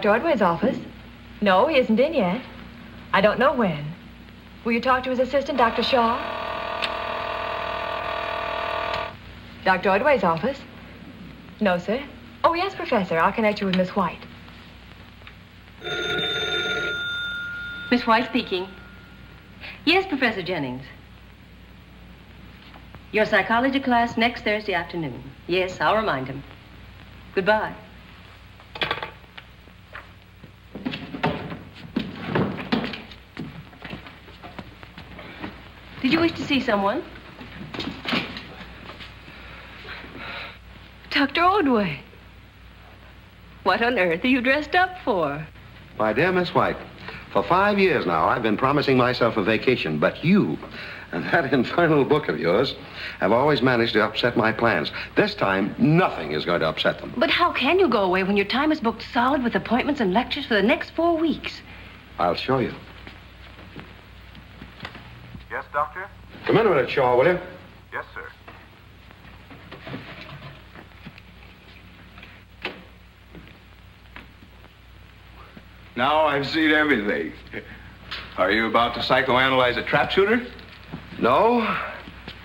Dr. Ordway's office. No, he isn't in yet. I don't know when. Will you talk to his assistant, Dr. Shaw? Dr. Ordway's office? No, sir. Oh, yes, Professor. I'll connect you with Miss White. Miss White speaking. Yes, Professor Jennings. Your psychology class next Thursday afternoon. Yes, I'll remind him. Goodbye. Did you wish to see someone? Dr. Ordway. What on earth are you dressed up for? My dear Miss White, for 5 years now, I've been promising myself a vacation, but you and that infernal book of yours have always managed to upset my plans. This time, nothing is going to upset them. But how can you go away when your time is booked solid with appointments and lectures for the next 4 weeks? I'll show you. Yes, Doctor? Come in a minute, Shaw, will you? Yes, sir. Now I've seen everything. Are you about to psychoanalyze a trap shooter? No,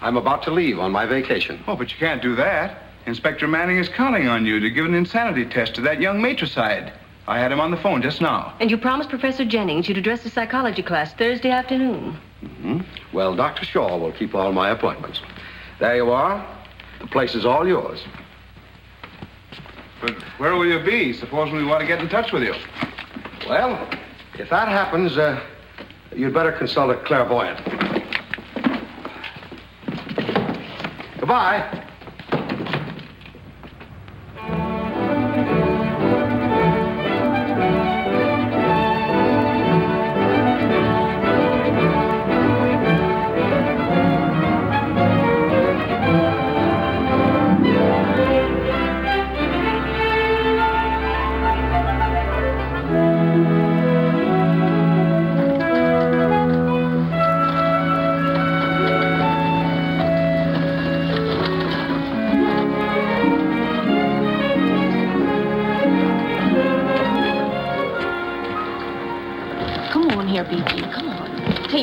I'm about to leave on my vacation. Oh, but you can't do that. Inspector Manning is counting on you to give an insanity test to that young matricide. I had him on the phone just now. And you promised Professor Jennings you'd address the psychology class Thursday afternoon. Mm-hmm. Well, Dr. Shaw will keep all my appointments. There you are. The place is all yours. But where will you be? Suppose we want to get in touch with you. Well, if that happens, you'd better consult a clairvoyant. Goodbye.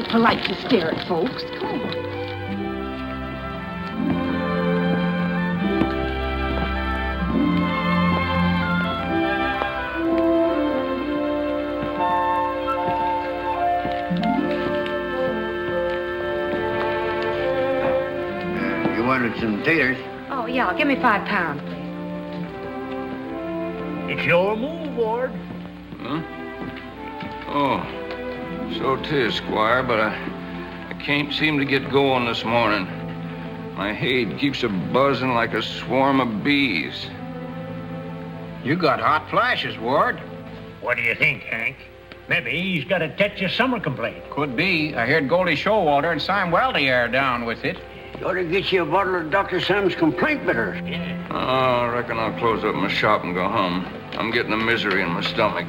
Polite to stare at folks. Come on. You wanted some taters? Oh, yeah. Give me £5, please. It's your move, Ward. Huh? Oh. So 'tis, Squire, but I can't seem to get going this morning. My head keeps a-buzzing like a swarm of bees. You got hot flashes, Ward. What do you think, Hank? Maybe he's got a Texas summer complaint. Could be. I heard Goldie Showalter and Sam Weldy are down with it. You ought to get you a bottle of Dr. Sam's complaint bitters. Yeah. Oh, I reckon I'll close up my shop and go home. I'm getting a misery in my stomach.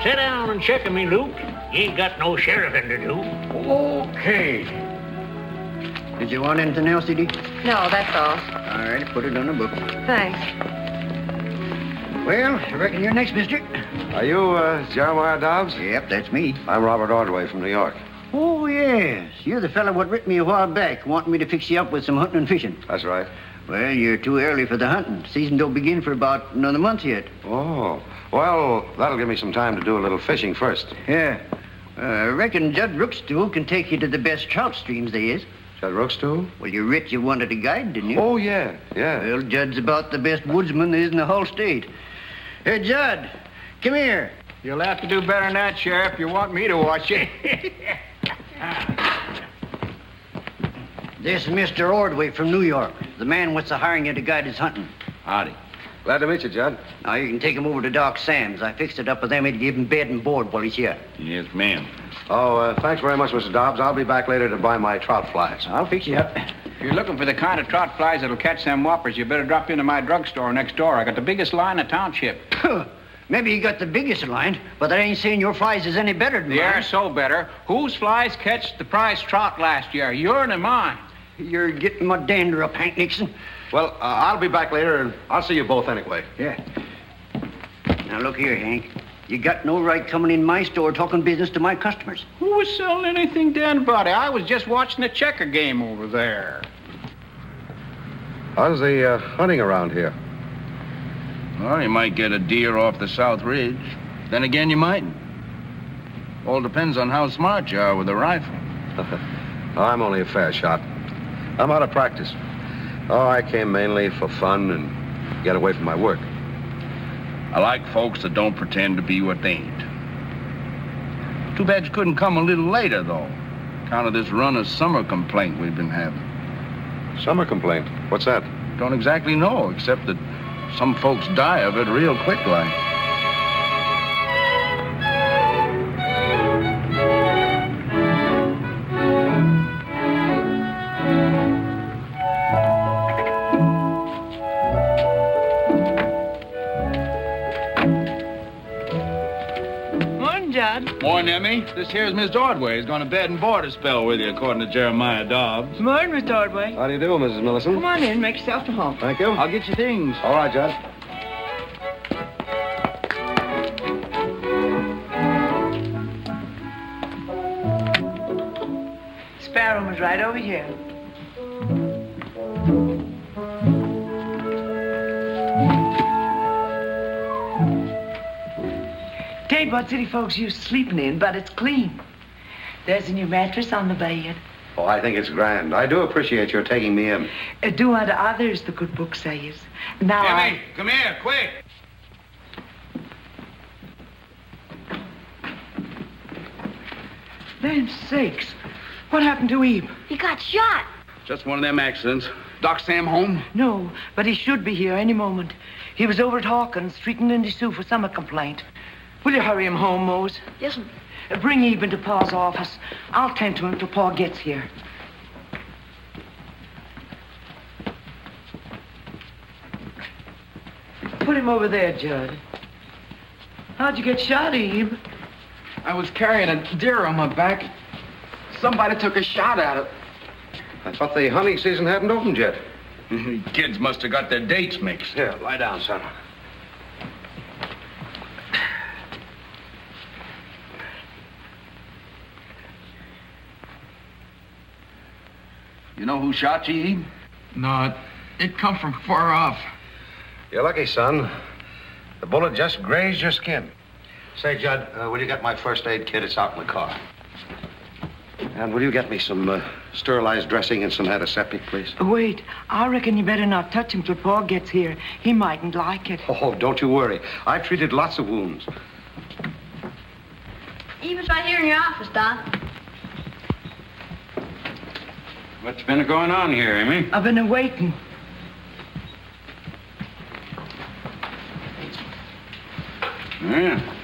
Sit down and check me, Luke. You ain't got no sheriffing to do. Okay. Did you want anything else, Edie? No, that's all. All right, put it on the book. Thanks. Well, I reckon you're next, mister. Are you, Jeremiah Dobbs? Yep, that's me. I'm Robert Ordway from New York. Oh, yes. You're the fella what writ me a while back, wanting me to fix you up with some hunting and fishing. That's right. Well, you're too early for the hunting. Season don't begin for about another month yet. Oh. Well, that'll give me some time to do a little fishing first. Yeah. I reckon Judd Rookstool can take you to the best trout streams there is. Judd Rookstool? Well, you writ you wanted a guide, didn't you? Oh, yeah. Well, Judd's about the best woodsman there is in the whole state. Hey, Judd, come here. You'll have to do better than that, Sheriff, if you want me to watch it. This is Mr. Ordway from New York, the man what's hiring you to guide his hunting. Howdy. Glad to meet you, Judd. Now, you can take him over to Doc Sam's. I fixed it up with them to give him bed and board while he's here. Yes, ma'am. Oh, thanks very much, Mr. Dobbs. I'll be back later to buy my trout flies. I'll fix you up. If you're looking for the kind of trout flies that'll catch them whoppers, you better drop into my drugstore next door. I got the biggest line in the township. Maybe you got the biggest line, but that ain't saying your flies is any better than They mine. are so better. Whose flies catched the prize trout last year? Yourn and mine. You're getting my dander up, Hank Nixon. Well, I'll be back later, and I'll see you both anyway. Yeah. Now, look here, Hank. You got no right coming in my store talking business to my customers. Who was selling anything to anybody? I was just watching a checker game over there. How's the hunting around here? Well, you might get a deer off the South Ridge. Then again, you mightn't. All depends on how smart you are with a rifle. I'm only a fair shot. I'm out of practice. Oh, I came mainly for fun and get away from my work. I like folks that don't pretend to be what they ain't. Too bad you couldn't come a little later, though. Account of this run of summer complaint we've been having. Summer complaint? What's that? Don't exactly know, except that some folks die of it real quick like. Morning, Emmy. This here's Miss Ordway. He's going to bed and board a spell with you, according to Jeremiah Dobbs. Morning, Mr. Ordway. How do you do, Mrs. Millerson? Come on in. Make yourself to home. Thank you. I'll get you things. All right, Judd. Spare room is right over here. Tain't what city folks used to sleeping in, but it's clean. There's a new mattress on the bed. Oh, I think it's grand. I do appreciate your taking me in. Do unto others, the good book says. Now Emmy, come here, quick. Land's sakes. What happened to Ebe? He got shot. Just one of them accidents. Doc Sam home? No, but he should be here any moment. He was over at Hawkins, treating Lindy Sue for summer complaint. Will you hurry him home, Mose? Yes, sir. Bring Ebe into Pa's office. I'll tend to him till Pa gets here. Put him over there, Judd. How'd you get shot, Ebe? I was carrying a deer on my back. Somebody took a shot at it. I thought the hunting season hadn't opened yet. Kids must have got their dates mixed. Here, lie down, son. You know who shot you, Ebe? No, it come from far off. You're lucky, son. The bullet just grazed your skin. Say, Judd, will you get my first aid kit? It's out in the car. And will you get me some sterilized dressing and some antiseptic, please? Wait, I reckon you better not touch him till Pa gets here. He mightn't like it. Oh, don't you worry. I've treated lots of wounds. Eva's right here in your office, Doc. What's been going on here, Amy? I've been waiting. Yeah.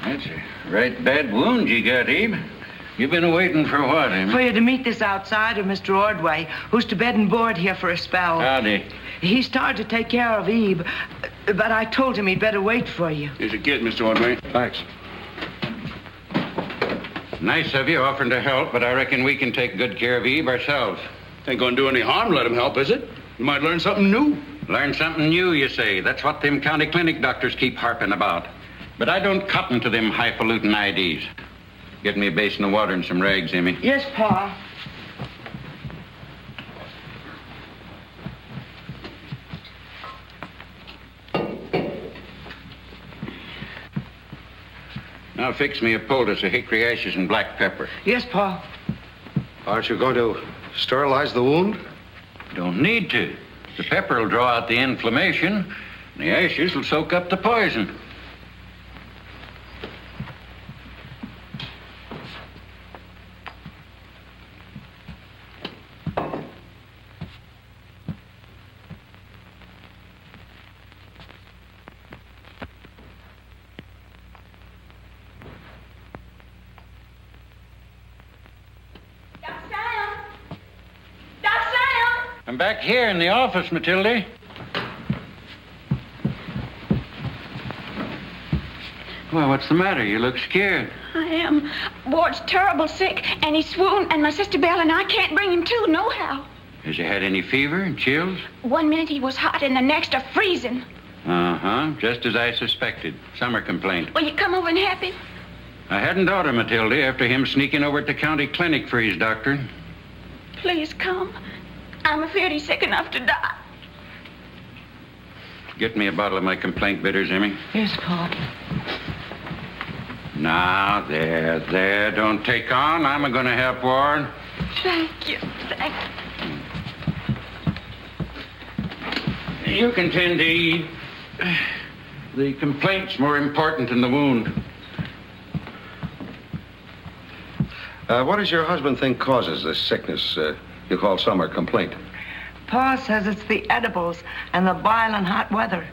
That's a right bad wound you got, Ebe. You've been waiting for what, Amy? For you to meet this outsider, Mr. Ordway, who's to bed and board here for a spell. Howdy. He started to take care of Ebe, but I told him he'd better wait for you. Here's a kid, Mr. Ordway. Thanks. Nice of you offering to help, but I reckon we can take good care of Ebe ourselves. Ain't gonna do any harm to let him help, is it? You might learn something new. Learn something new, you say. That's what them county clinic doctors keep harping about. But I don't cotton to them highfalutin ideas. Get me a basin of water and some rags, Amy. Yes, Pa. Now fix me a poultice of hickory ashes and black pepper. Yes, Pa. Aren't you going to sterilize the wound? Don't need to. The pepper will draw out the inflammation, and the ashes will soak up the poison. I'm back here in the office, Matilda. Well, what's the matter? You look scared. I am. Ward's terrible sick, and he's swooned, and my sister Belle and I can't bring him to, nohow. Has he had any fever and chills? 1 minute he was hot and the next a freezing. Uh-huh. Just as I suspected. Summer complaint. Will you come over and help him? I hadn't thought of Matilda after him sneaking over at the county clinic for his doctor. Please come. I'm afraid he's sick enough to die. Get me a bottle of my complaint bitters, Emmy. Yes, Pop. Now, there. Don't take on. I'm going to help Ward. Thank you. Thank you. You can tend to eat. The complaint's more important than the wound. What does your husband think causes this sickness you call summer complaint? Pa says it's the edibles and the bile and hot weather.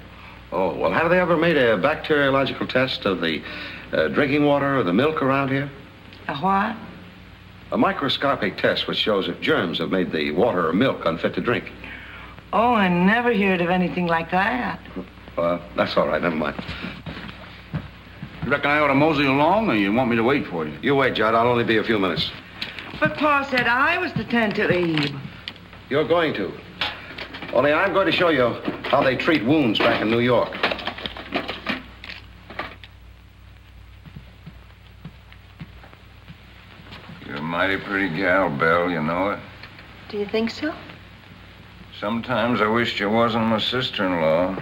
Oh, well, have they ever made a bacteriological test of the drinking water or the milk around here? A what? A microscopic test which shows if germs have made the water or milk unfit to drink. Oh, I never heard of anything like that. Well, that's all right. Never mind. You reckon I ought to mosey along, or you want me to wait for you? You wait, Judd. I'll only be a few minutes. But Pa said I was to tend to Abe. You're going to. Only I'm going to show you how they treat wounds back in New York. You're a mighty pretty gal, Belle, you know it. Do you think so? Sometimes I wished you wasn't my sister-in-law.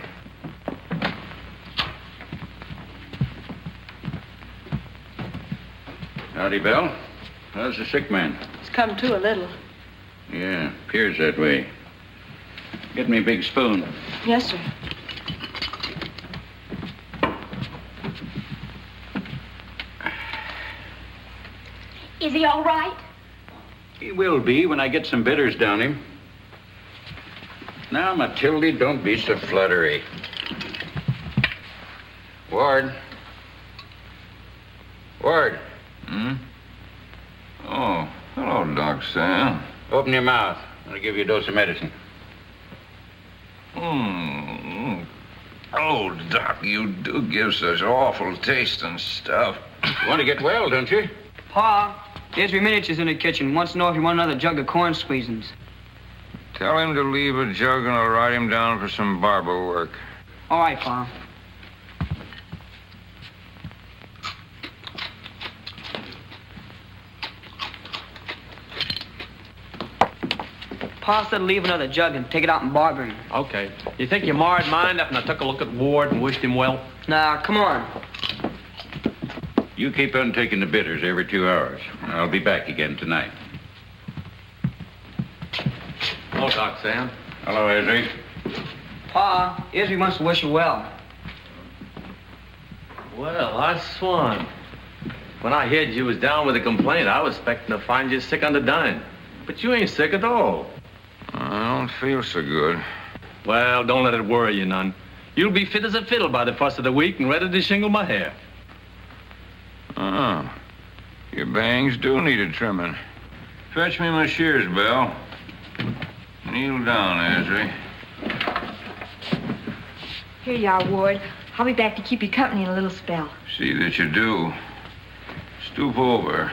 Howdy, Belle. How's the sick man? It's come to a little. Yeah, appears that way. Get me a big spoon. Yes, sir. Is he all right? He will be when I get some bitters down him. Now, Matilda, don't be so fluttery. Ward. Ward. Hmm? Oh, hello, Doc Sam. Open your mouth. I'll give you a dose of medicine. Oh, Doc, you do give such awful tasting stuff. You want to get well, don't you? Pa, there's your miniatures in the kitchen. Wants to know if you want another jug of corn squeezins. Tell him to leave a jug and I'll write him down for some barber work. All right, Pa. Pa said to leave another jug and take it out and barber him. Okay. You think your ma'd mind after I took a look at Ward and wished him well? Nah, come on. You keep on taking the bitters every 2 hours. I'll be back again tonight. Hello, Doc Sam. Hello, Ezra. Pa, Izzy wants to wish you well. Well, I swan. When I heard you was down with a complaint, I was expecting to find you sick on the dime. But you ain't sick at all. I don't feel so good. Well, don't let it worry you none. You'll be fit as a fiddle by the first of the week and ready to shingle my hair. Oh, your bangs do need a trimming. Fetch me my shears, Belle. Kneel down, Ezra. Here you are, Ward. I'll be back to keep you company in a little spell. See that you do. Stoop over.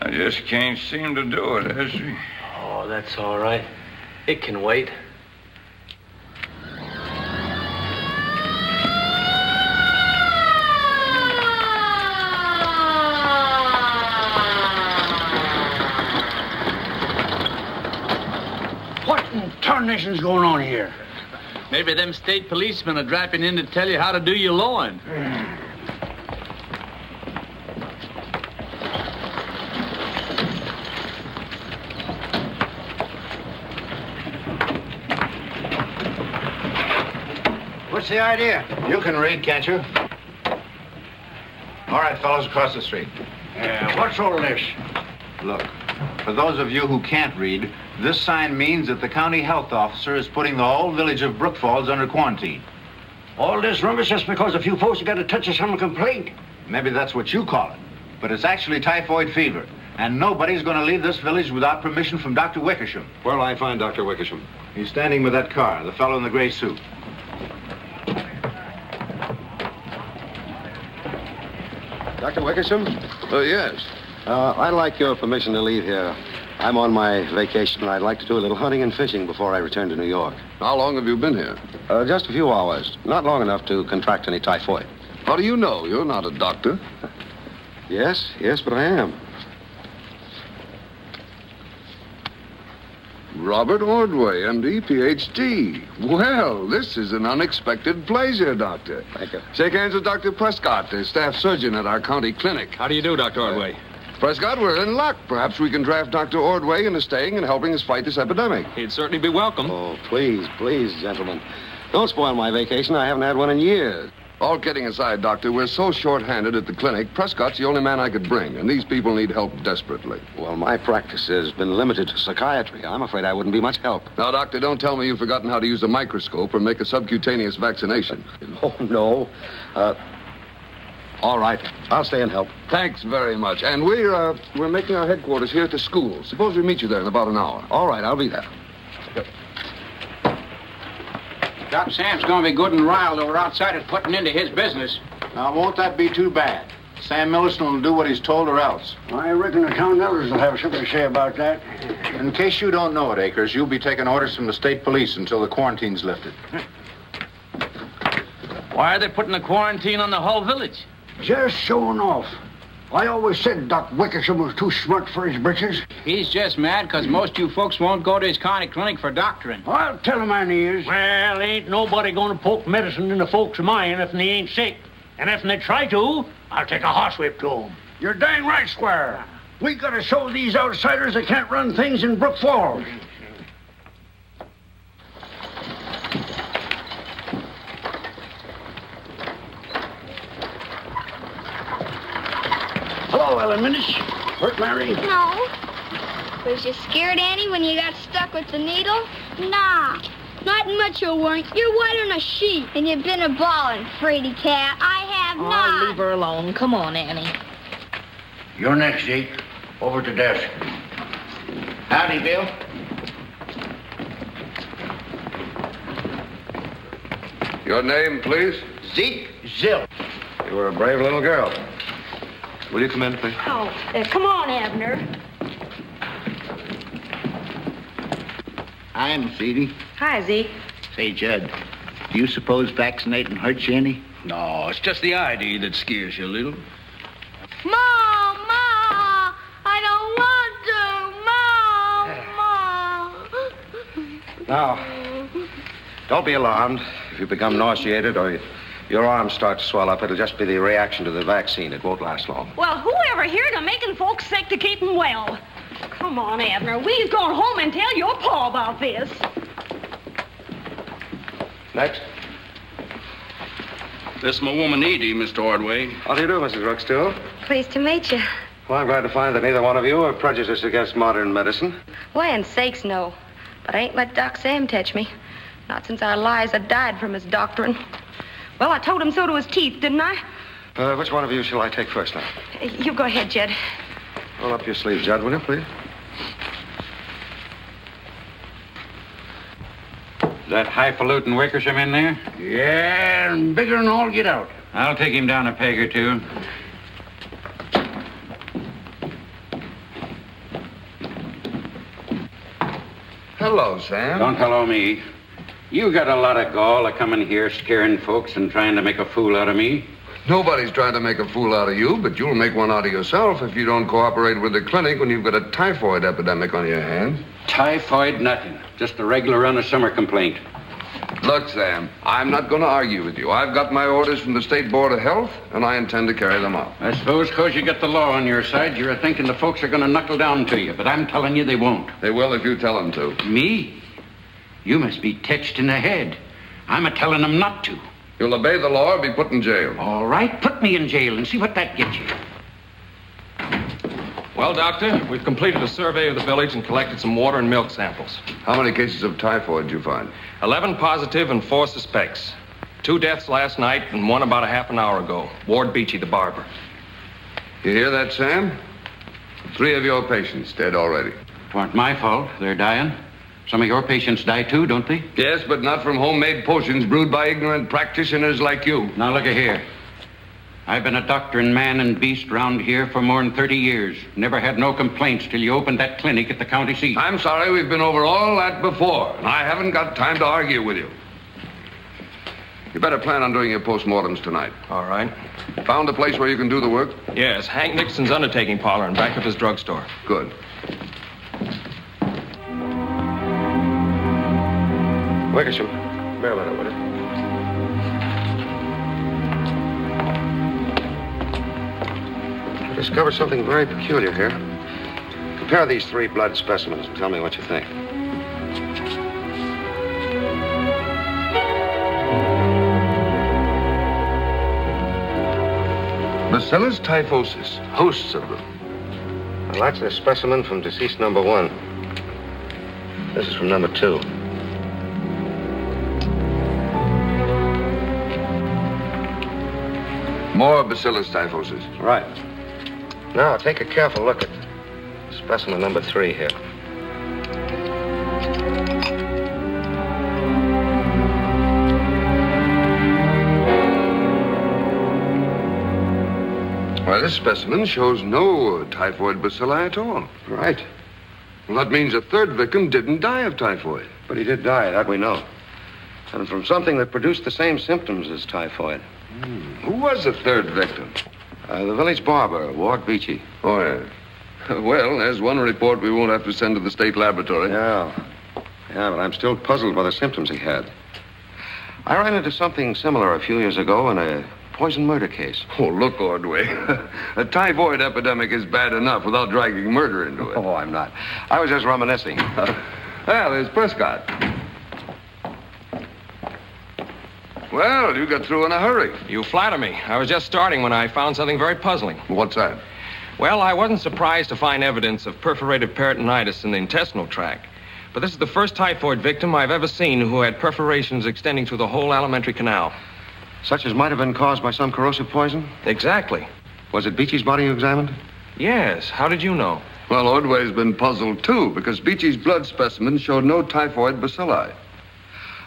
I just can't seem to do it, Ezra. Oh, that's all right. It can wait. What in tarnation's going on here? Maybe them state policemen are dropping in to tell you how to do your lawing. What's the idea? You can read, can't you? All right, fellows, across the street. What's all this? Look, for those of you who can't read, this sign means that the county health officer is putting the whole village of Brook Falls under quarantine. All this rumpus just because a few folks got a touch of some complaint. Maybe that's what you call it, but it's actually typhoid fever, and nobody's going to leave this village without permission from Dr. Wickersham. Where'll I find Dr. Wickersham? He's standing with that car, the fellow in the gray suit. Dr. Wickersham? Yes. I'd like your permission to leave here. I'm on my vacation, and I'd like to do a little hunting and fishing before I return to New York. How long have you been here? Just a few hours. Not long enough to contract any typhoid. How do you know? You're not a doctor. Yes, but I am. Robert Ordway, MD, PhD. Well, this is an unexpected pleasure, Doctor. Thank you. Shake hands with Dr. Prescott, the staff surgeon at our county clinic. How do you do, Dr. Ordway? Prescott, we're in luck. Perhaps we can draft Dr. Ordway into staying and helping us fight this epidemic. He'd certainly be welcome. Oh, please, gentlemen. Don't spoil my vacation. I haven't had one in years. All kidding aside, Doctor, we're so short-handed at the clinic, Prescott's the only man I could bring, and these people need help desperately. Well, my practice has been limited to psychiatry. I'm afraid I wouldn't be much help. Now, Doctor, don't tell me you've forgotten how to use a microscope or make a subcutaneous vaccination. Oh, no. All right. I'll stay and help. Thanks very much. And we're making our headquarters here at the school. Suppose we meet you there in about an hour. All right, I'll be there. Doc Sam's going to be good and riled over outsiders putting into his business. Now, won't that be too bad? Sam Millerson will do what he's told or else. I reckon the town elders will have something to say about that. In case you don't know it, Akers, you'll be taking orders from the state police until the quarantine's lifted. Why are they putting a quarantine on the whole village? Just showing off. I always said Doc Wickersham was too smart for his britches. He's just mad because most you folks won't go to his county clinic for doctoring. I'll tell him he is. Well, ain't nobody gonna poke medicine in the folks of mine if they ain't sick. And if they try to, I'll take a horsewhip to them. You're dang right, Squire. We gotta show these outsiders they can't run things in Brook Falls. Hello, Ellen Minnish. Hurt, Mary? No. Was you scared, Annie, when you got stuck with the needle? Nah. Not much you weren't. You're whiter than a sheep. And you've been a ballin', fraidy cat. I have not. Leave her alone. Come on, Annie. You're next, Zeke. Over to desk. Howdy, Bill. Your name, please? Zeke Zill. You were a brave little girl. Will you come in, please? Oh, come on, Abner. Hi, Miss Edie. Hi, Zeke. Say, Judd, do you suppose vaccinating hurts you any? No, it's just the ID that scares you a little. Ma! I don't want to! Ma! Now, don't be alarmed. If you become nauseated or your arms start to swell up, it'll just be the reaction to the vaccine. It won't last long. Well, whoever here to making folks sick to keep them well? Come on, Abner. We's going home and tell your pa about this. Next. This is my woman, Edie, Mr. Ordway. How do you do, Mrs. Ruxtill? Pleased to meet you. Well, I'm glad to find that neither one of you are prejudiced against modern medicine. Land sakes, no. But I ain't let Doc Sam touch me. Not since our Liza died from his doctoring. Well, I told him so to his teeth, didn't I? Which one of you shall I take first now? You go ahead, Jed. Roll up your sleeve, Judd, will you, please? Is that highfalutin Wickersham in there? Yeah, and bigger than all get out. I'll take him down a peg or two. Hello, Sam. Don't hello me. You got a lot of gall of coming here scaring folks and trying to make a fool out of me. Nobody's trying to make a fool out of you, but you'll make one out of yourself if you don't cooperate with the clinic when you've got a typhoid epidemic on your hands. Typhoid, nothing. Just a regular run of summer complaint. Look, Sam, I'm not going to argue with you. I've got my orders from the State Board of Health, and I intend to carry them out. I suppose because you got the law on your side, you're thinking the folks are going to knuckle down to you, but I'm telling you they won't. They will if you tell them to. Me? You must be touched in the head. I'm a-telling them not to. You'll obey the law or be put in jail. All right, put me in jail and see what that gets you. Well, Doctor, we've completed a survey of the village and collected some water and milk samples. How many cases of typhoid did you find? 11 positive and 4 suspects. 2 deaths last night and 1 about a half an hour ago. Ward Beachy, the barber. You hear that, Sam? 3 of your patients dead already. It weren't my fault. They're dying. Some of your patients die too, don't they? Yes, but not from homemade potions brewed by ignorant practitioners like you. Now, look here. I've been a doctoring man and beast round here for more than 30 years. Never had no complaints till you opened that clinic at the county seat. I'm sorry, we've been over all that before, and I haven't got time to argue with you. You better plan on doing your postmortems tonight. All right. Found a place where you can do the work? Yes, Hank Nixon's undertaking parlor in back of his drugstore. Good. Wickersham, bear a minute, will you? I discovered something very peculiar here. Compare these 3 blood specimens and tell me what you think. Bacillus typhosis. Hosts of them. Well, that's a specimen from deceased number 1. This is from number 2. More Bacillus typhosis. Right. Now, take a careful look at specimen number 3 here. Well, this specimen shows no typhoid bacilli at all. Right. Well, that means a 3rd victim didn't die of typhoid. But he did die, that we know. And from something that produced the same symptoms as typhoid. Who was the 3rd victim? The village barber, Ward Beachy. Oh, yeah. Well, there's one report we won't have to send to the state laboratory. Yeah, but I'm still puzzled by the symptoms he had. I ran into something similar a few years ago in a poison murder case. Oh, look, Ordway. A typhoid epidemic is bad enough without dragging murder into it. Oh, I'm not. I was just reminiscing. Well, there's Prescott. Well, you got through in a hurry. You flatter me. I was just starting when I found something very puzzling. What's that? Well, I wasn't surprised to find evidence of perforated peritonitis in the intestinal tract. But this is the first typhoid victim I've ever seen who had perforations extending through the whole alimentary canal. Such as might have been caused by some corrosive poison? Exactly. Was it Beachy's body you examined? Yes. How did you know? Well, Ordway's been puzzled, too, because Beachy's blood specimen showed no typhoid bacilli.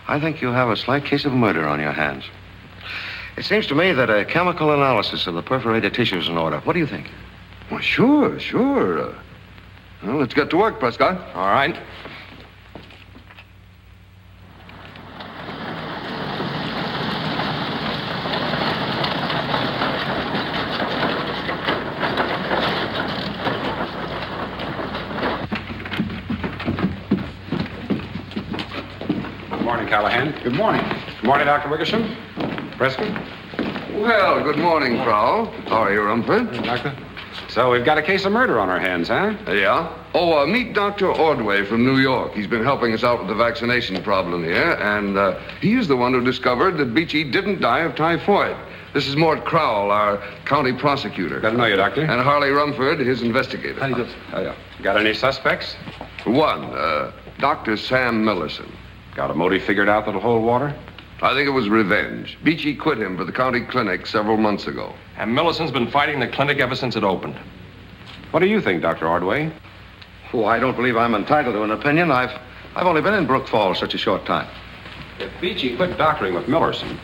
I think you have a slight case of murder on your hands. It seems to me that a chemical analysis of the perforated tissue is in order. What do you think? Well, sure. Well, let's get to work, Prescott. All right. Callahan. Good morning. Good morning, Dr. Wickersham. Prescott. Well, good morning, Prowl. How are you, Rumford? Doctor. So we've got a case of murder on our hands, huh? Yeah. Oh, meet Dr. Ordway from New York. He's been helping us out with the vaccination problem here, and he is the one who discovered that Beachy didn't die of typhoid. This is Mort Crowell, our county prosecutor. Glad to know you, Doctor. And Harley Rumford, his investigator. How do you do? Oh, yeah. Got any suspects? One, Dr. Sam Millerson. Got a motive figured out that'll hold water? I think it was revenge. Beachy quit him for the county clinic several months ago. And Millerson's been fighting the clinic ever since it opened. What do you think, Dr. Ordway? Oh, I don't believe I'm entitled to an opinion. I've only been in Guilfoyl such a short time. If Beachy quit doctoring with Millerson,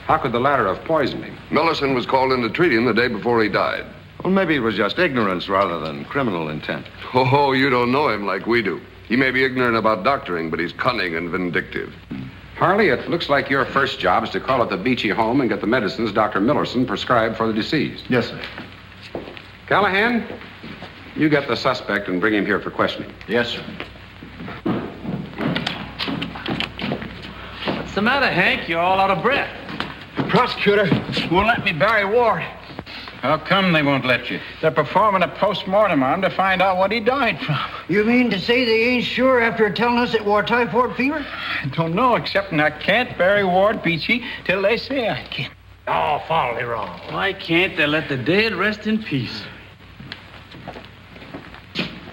how could the latter have poisoned him? Millerson was called in to treat him the day before he died. Well, maybe it was just ignorance rather than criminal intent. Oh, you don't know him like we do. He may be ignorant about doctoring, but he's cunning and vindictive. Harley, it looks like your first job is to call at the Beachy home and get the medicines Dr. Millerson prescribed for the deceased. Yes, sir. Callahan, you get the suspect and bring him here for questioning. Yes, sir. What's the matter, Hank? You're all out of breath. The prosecutor won't let me bury Ward. How come they won't let you? They're performing a post-mortem on him to find out what he died from. You mean to say they ain't sure after telling us it wore typhoid fever? I don't know, except I can't bury Ward Beachy till they say I can. Oh, folly wrong. Why can't they let the dead rest in peace?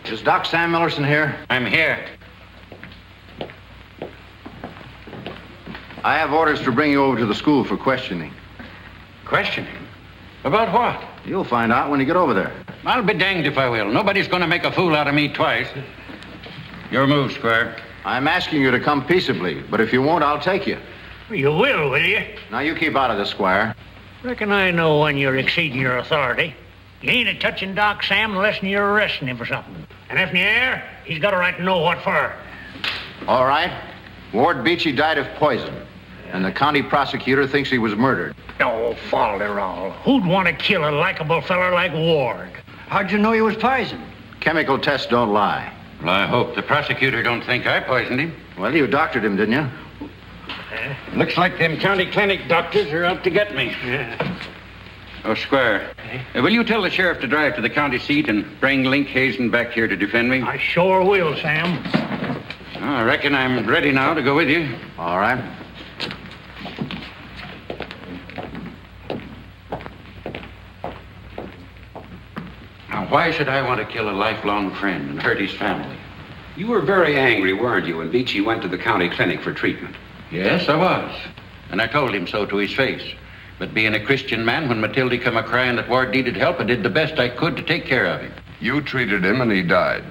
Is Doc Sam Millerson here? I'm here. I have orders to bring you over to the school for questioning. Questioning? About what? You'll find out when you get over there. I'll be danged if I will. Nobody's going to make a fool out of me twice. Your move, Squire. I'm asking you to come peaceably, but if you won't, I'll take you. You will you? Now, you keep out of this, Squire. Reckon I know when you're exceeding your authority. You ain't a touching Doc Sam unless you're arresting him for something. And if you are, he's got a right to know what for. All right. Ward Beachy died of poison, and the county prosecutor thinks he was murdered. Oh, folderol. Who'd want to kill a likable feller like Ward? How'd you know he was poisoned? Chemical tests don't lie. Well, I hope the prosecutor don't think I poisoned him. Well, you doctored him, didn't you? Looks like them county clinic doctors are out to get me. Oh, Squire, will you tell the sheriff to drive to the county seat and bring Link Hazen back here to defend me? I sure will, Sam. I reckon I'm ready now to go with you. All right. Now, why should I want to kill a lifelong friend and hurt his family? You were very angry, weren't you, when Beachy went to the county clinic for treatment? Yes, I was. And I told him so to his face. But being a Christian man, when Matilda come a-crying that Ward needed help, I did the best I could to take care of him. You treated him and he died.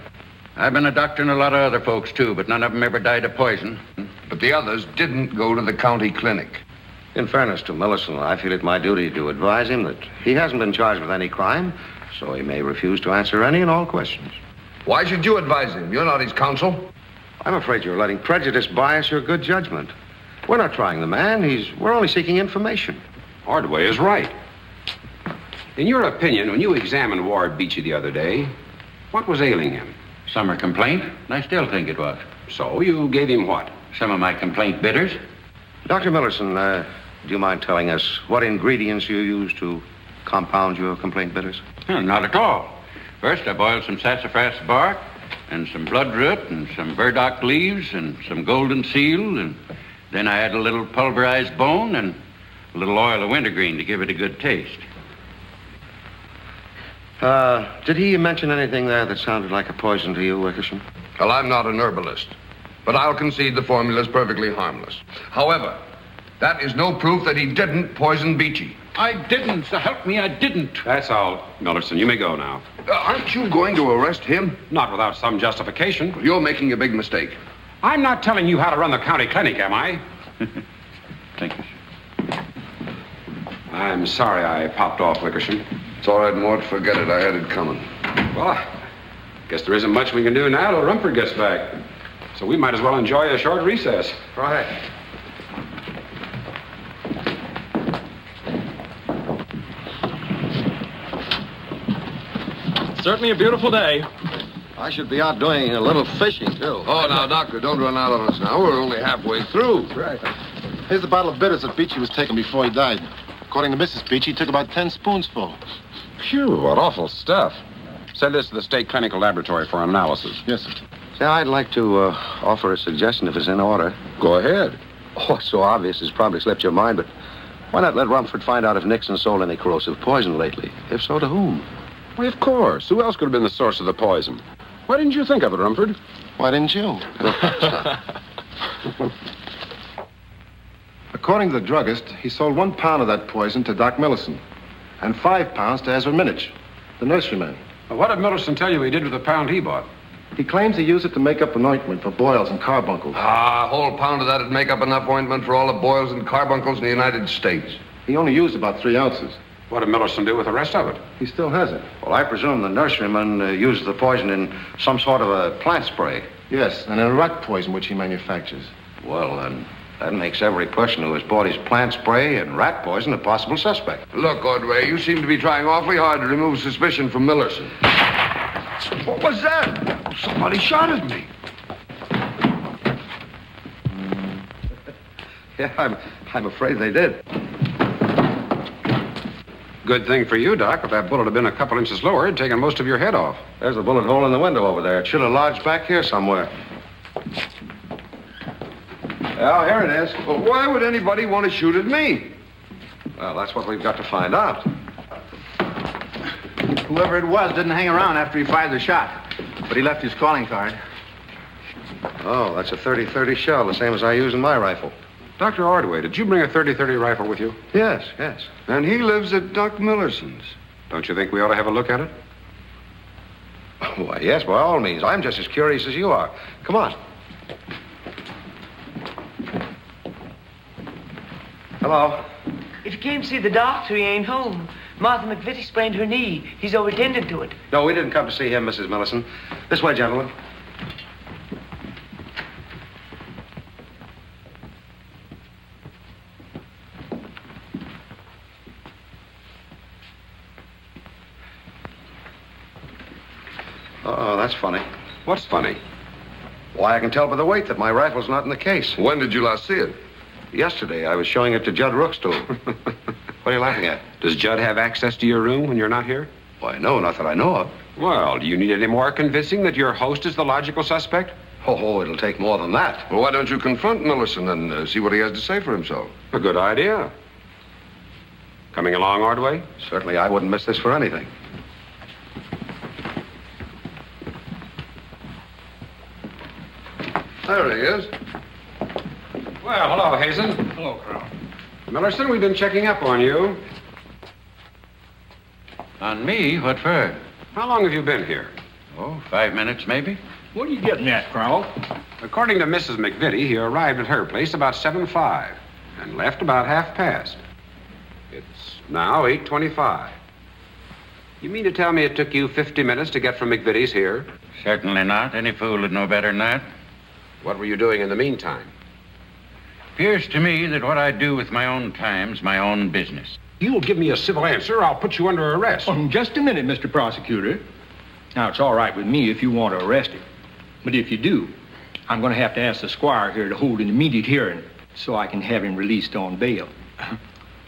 I've been a doctor and a lot of other folks, too, but none of them ever died of poison. But the others didn't go to the county clinic. In fairness to Millerson, I feel it my duty to advise him that he hasn't been charged with any crime, so he may refuse to answer any and all questions. Why should you advise him? You're not his counsel. I'm afraid you're letting prejudice bias your good judgment. We're not trying the man. We're only seeking information. Ordway is right. In your opinion, when you examined Ward Beachy the other day, what was ailing him? Summer complaint, and I still think it was. So you gave him what? Some of my complaint bitters. Dr. Millerson, do you mind telling us what ingredients you use to compound your complaint bitters? Not at all. First, I boiled some sassafras bark and some bloodroot and some burdock leaves and some golden seal, and then I add a little pulverized bone and a little oil of wintergreen to give it a good taste. Did he mention anything there that sounded like a poison to you, Wickersham? Well, I'm not an herbalist, but I'll concede the formula's perfectly harmless. However, that is no proof that he didn't poison Beachy. I didn't. So help me, I didn't. That's all. Millerson, you may go now. Aren't you going to arrest him? Not without some justification. You're making a big mistake. I'm not telling you how to run the county clinic, am I? Thank you. I'm sorry I popped off, Wickersham. It's all right, Mort. Forget it. I had it coming. Well, I guess there isn't much we can do now till Rumford gets back. So we might as well enjoy a short recess. Right. Certainly a beautiful day. I should be out doing a little fishing, too. Oh, now, Doctor, don't run out on us now. We're only halfway through. Right. Here's the bottle of bitters that Beachy was taking before he died. According to Mrs. Beachy, he took about 10 spoonsful. Phew, what awful stuff. Send this to the state clinical laboratory for analysis. Yes, sir. Say, I'd like to offer a suggestion if it's in order. Go ahead. Oh, it's so obvious it's probably slipped your mind, but why not let Rumford find out if Nixon sold any corrosive poison lately? If so, to whom? Why, of course. Who else could have been the source of the poison? Why didn't you think of it, Rumford? Why didn't you? According to the druggist, he sold 1 pound of that poison to Doc Millerson and 5 pounds to Ezra Minich, the nurseryman. Well, what did Millerson tell you he did with the pound he bought? He claims he used it to make up an ointment for boils and carbuncles. A whole pound of that would make up enough ointment for all the boils and carbuncles in the United States. He only used about 3 ounces. What did Millerson do with the rest of it? He still has it. Well, I presume the nurseryman used the poison in some sort of a plant spray. Yes, and in a rat poison which he manufactures. Well, then, that makes every person who has bought his plant spray and rat poison a possible suspect. Look, Ordway, you seem to be trying awfully hard to remove suspicion from Millerson. What was that? Somebody shot at me. Yeah, I'm afraid they did. Good thing for you, Doc. If that bullet had been a couple inches lower, it'd taken most of your head off. There's the bullet hole in the window over there. It should have lodged back here somewhere. Well, here it is. Well, why would anybody want to shoot at me? Well, that's what we've got to find out. Whoever it was didn't hang around after he fired the shot, but he left his calling card. Oh, that's a 30-30 shell, the same as I use in my rifle. Dr. Ordway, did you bring a 30-30 rifle with you? Yes. And he lives at Doc Millerson's. Don't you think we ought to have a look at it? Why, yes, by all means. I'm just as curious as you are. Come on. Hello. If you came to see the doctor, he ain't home. Martha McVitie sprained her knee. He's over tending to it. No, we didn't come to see him, Mrs. Millerson. This way, gentlemen. Oh, that's funny. What's funny? Why, I can tell by the weight that my rifle's not in the case. When did you last see it? Yesterday, I was showing it to Judd Rookstool. What are you laughing at? Does Judd have access to your room when you're not here? Why, no, not that I know of. Well, do you need any more convincing that your host is the logical suspect? Oh, it'll take more than that. Well, why don't you confront Millerson and see what he has to say for himself? A good idea. Coming along, Ordway? Certainly, I wouldn't miss this for anything. There he is. Well, hello, Hazen. Hello, Colonel. Millerson, we've been checking up on you. On me? What for? How long have you been here? Oh, 5 minutes, maybe. What are you getting at, Colonel? According to Mrs. McVitie, he arrived at her place about 7:05 and left about 1:30. It's now 8:25. You mean to tell me it took you 50 minutes to get from McVitie's here? Certainly not. Any fool would know better than that. What were you doing in the meantime? Appears to me that what I do with my own time's my own business. You'll give me a civil answer, I'll put you under arrest. Just a minute, Mr. Prosecutor. Now, it's all right with me if you want to arrest him. But if you do, I'm going to have to ask the squire here to hold an immediate hearing so I can have him released on bail.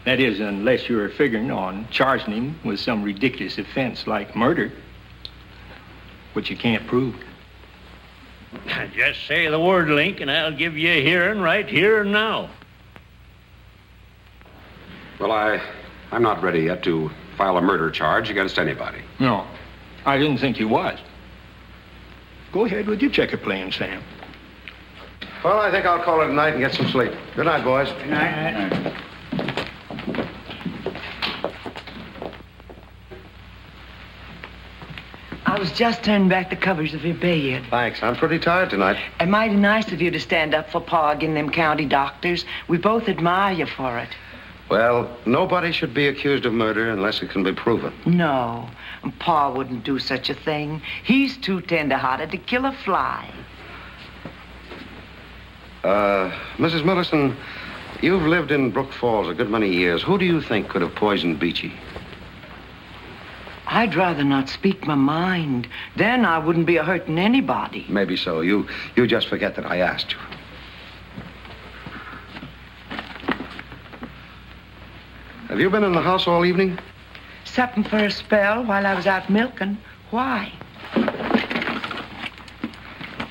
That is, unless you're figuring on charging him with some ridiculous offense like murder, which you can't prove. Just say the word, Link, and I'll give you a hearing right here and now. Well, I'm not ready yet to file a murder charge against anybody. No, I didn't think you was. Go ahead with your checker playing, Sam. Well, I think I'll call it a night and get some sleep. Good night, boys. Good night. Good night. I was just turning back the covers of your bed. Thanks. I'm pretty tired tonight. And mighty nice of you to stand up for Pa against them county doctors. We both admire you for it. Well, nobody should be accused of murder unless it can be proven. No, Pa wouldn't do such a thing. He's too tender-hearted to kill a fly. Mrs. Millerson, you've lived in Brook Falls a good many years. Who do you think could have poisoned Beachy? I'd rather not speak my mind. Then I wouldn't be a-hurting anybody. Maybe so. You just forget that I asked you. Have you been in the house all evening? Supping for a spell while I was out milking. Why?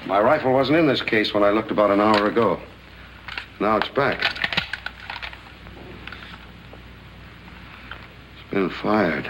My rifle wasn't in this case when I looked about an hour ago. Now it's back. It's been fired.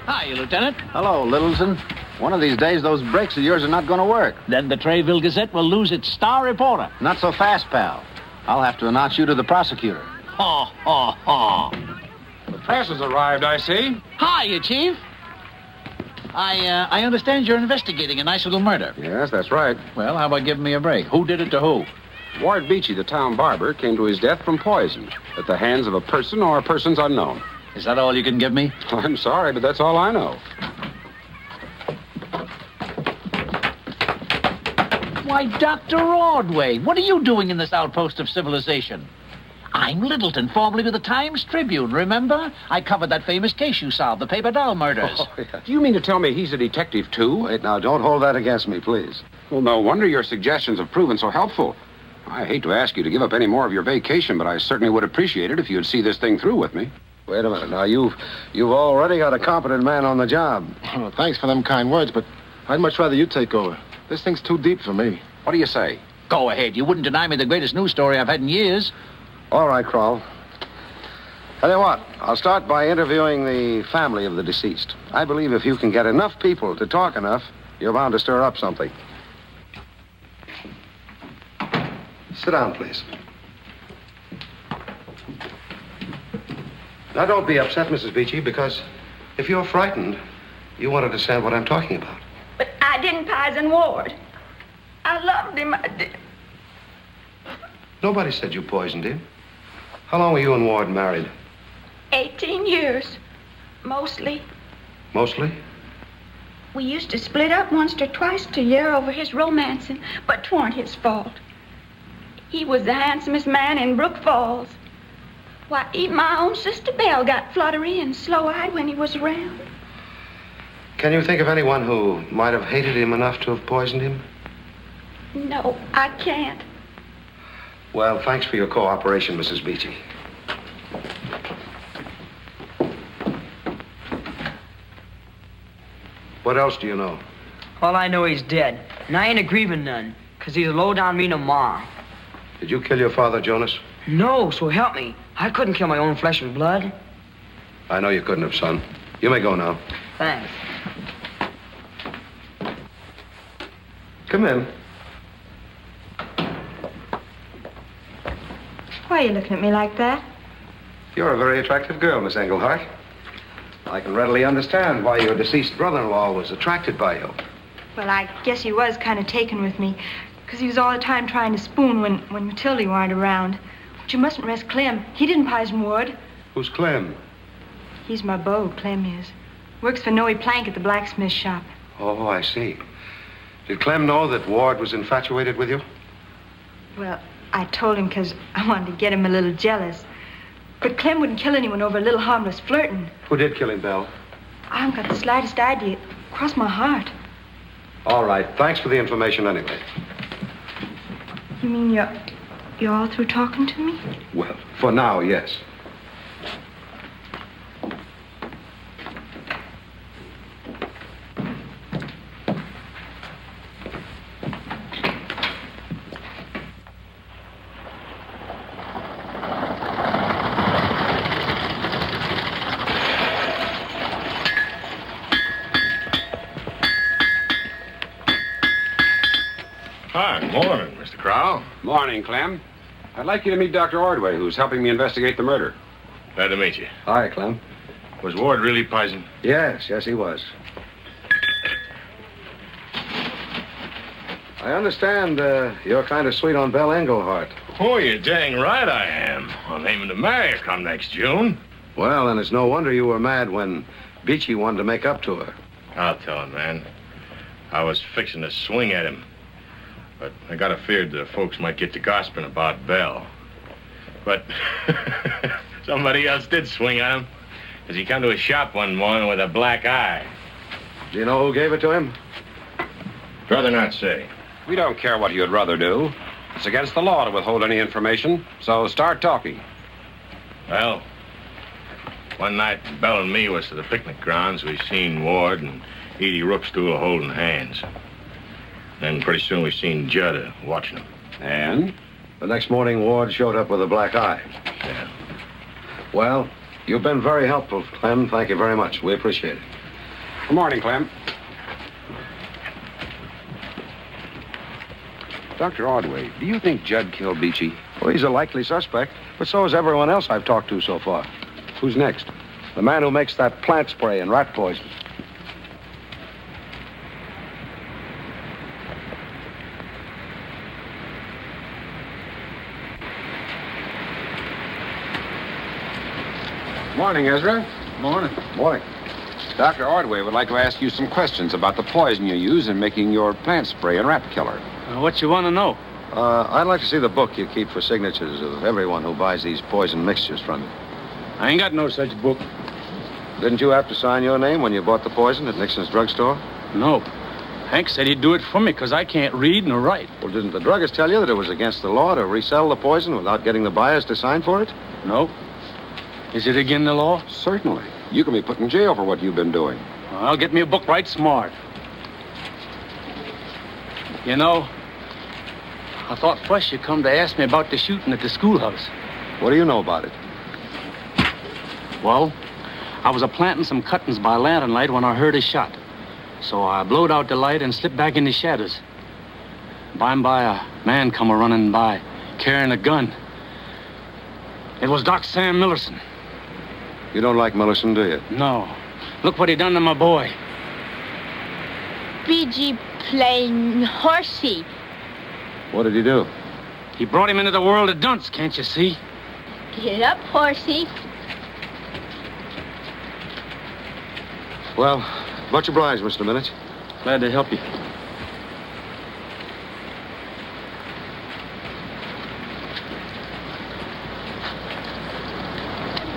Hi, Lieutenant. Hello, Littleton. One of these days, those brakes of yours are not going to work. Then the Trayville Gazette will lose its star reporter. Not so fast, pal. I'll have to announce you to the prosecutor. Ha, ha, ha. The press has arrived, I see. Hiya, Chief. I understand you're investigating a nice little murder. Yes, that's right. Well, how about giving me a break? Who did it to who? Ward Beachy, the town barber, came to his death from poison at the hands of a person or persons unknown. Is that all you can give me? I'm sorry, but that's all I know. Why, Dr. Ordway, what are you doing in this outpost of civilization? I'm Littleton, formerly with the Times Tribune, remember? I covered that famous case you solved, the paper doll murders. Oh, yeah. Do you mean to tell me he's a detective, too? Wait, now, don't hold that against me, please. Well, no wonder your suggestions have proven so helpful. I hate to ask you to give up any more of your vacation, but I certainly would appreciate it if you'd see this thing through with me. Wait a minute. Now, you've already got a competent man on the job. Well, thanks for them kind words, but I'd much rather you take over. This thing's too deep for me. What do you say? Go ahead. You wouldn't deny me the greatest news story I've had in years. All right, Kroll. Tell you what, I'll start by interviewing the family of the deceased. I believe if you can get enough people to talk enough, you're bound to stir up something. Sit down, please. Now, don't be upset, Mrs. Beachy, because if you're frightened, you won't understand what I'm talking about. But I didn't poison Ward. I loved him, I did. Nobody said you poisoned him. How long were you and Ward married? 18 years, mostly. Mostly? We used to split up once or twice a year over his romancing, but 'twarn't his fault. He was the handsomest man in Brook Falls. Why, even my own sister Belle got fluttery and slow-eyed when he was around. Can you think of anyone who might have hated him enough to have poisoned him? No, I can't. Well, thanks for your cooperation, Mrs. Beachy. What else do you know? All I know he's dead, and I ain't a grieving none, 'cause he's a low-down mean ma. Did you kill your father, Jonas? No, so help me. I couldn't kill my own flesh and blood. I know you couldn't have, son. You may go now. Thanks. Come in. Why are you looking at me like that? You're a very attractive girl, Miss Englehart. I can readily understand why your deceased brother-in-law was attracted by you. Well, I guess he was kind of taken with me, because he was all the time trying to spoon when Matilda weren't around. But you mustn't rest Clem. He didn't poison Ward. Who's Clem? He's my beau, Clem is. Works for Noe Plank at the blacksmith shop. Oh, I see. Did Clem know that Ward was infatuated with you? Well, I told him because I wanted to get him a little jealous. But Clem wouldn't kill anyone over a little harmless flirting. Who did kill him, Belle? I haven't got the slightest idea. Cross my heart. All right. Thanks for the information anyway. You mean you're all through talking to me? Well, for now, yes. Hi, morning, Mr. Crowell. Morning, Clem. I'd like you to meet Dr. Ordway, who's helping me investigate the murder. Glad to meet you. Hi, Clem. Was Ward really poisoned? Yes, he was. I understand you're kind of sweet on Belle Englehart. Oh, you're dang right I am. I'm aiming to marry her come next June. Well, then it's no wonder you were mad when Beachy wanted to make up to her. I'll tell him, man. I was fixing to swing at him. But I got feared the folks might get to gossiping about Belle. But somebody else did swing at him. As he come to his shop one morning with a black eye. Do you know who gave it to him? Rather not say. We don't care what you'd rather do. It's against the law to withhold any information, so start talking. Well, one night, Belle and me was to the picnic grounds. We seen Ward and Edie Rookstool holding hands. Then pretty soon we seen Judd watching them. And? The next morning, Ward showed up with a black eye. Yeah. Well, you've been very helpful, Clem. Thank you very much. We appreciate it. Good morning, Clem. Dr. Ordway, do you think Judd killed Beachy? Well, he's a likely suspect, but so is everyone else I've talked to so far. Who's next? The man who makes that plant spray and rat poison. Morning, Ezra. Morning. Morning. Dr. Ordway would like to ask you some questions about the poison you use in making your plant spray and rat killer. What you want to know? I'd like to see the book you keep for signatures of everyone who buys these poison mixtures from you. I ain't got no such book. Didn't you have to sign your name when you bought the poison at Nixon's drugstore? No. Hank said he'd do it for me because I can't read nor write. Well, didn't the druggist tell you that it was against the law to resell the poison without getting the buyers to sign for it? No. Is it against the law? Certainly. You can be put in jail for what you've been doing. Well, I'll get me a book right smart. You know, I thought first you'd come to ask me about the shooting at the schoolhouse. What do you know about it? Well, I was a-planting some cuttings by lantern light when I heard a shot. So I blowed out the light and slipped back in the shadows. By and by, a man come a-running by. carrying a gun. It was Doc Sam Millerson. You don't like Millerson, do you? No. Look what he done to my boy. BG plain horsey. What did he do? He brought him into the world of dunce, can't you see? Get up, horsey. Well, much obliged, Mr. Minute. Glad to help you.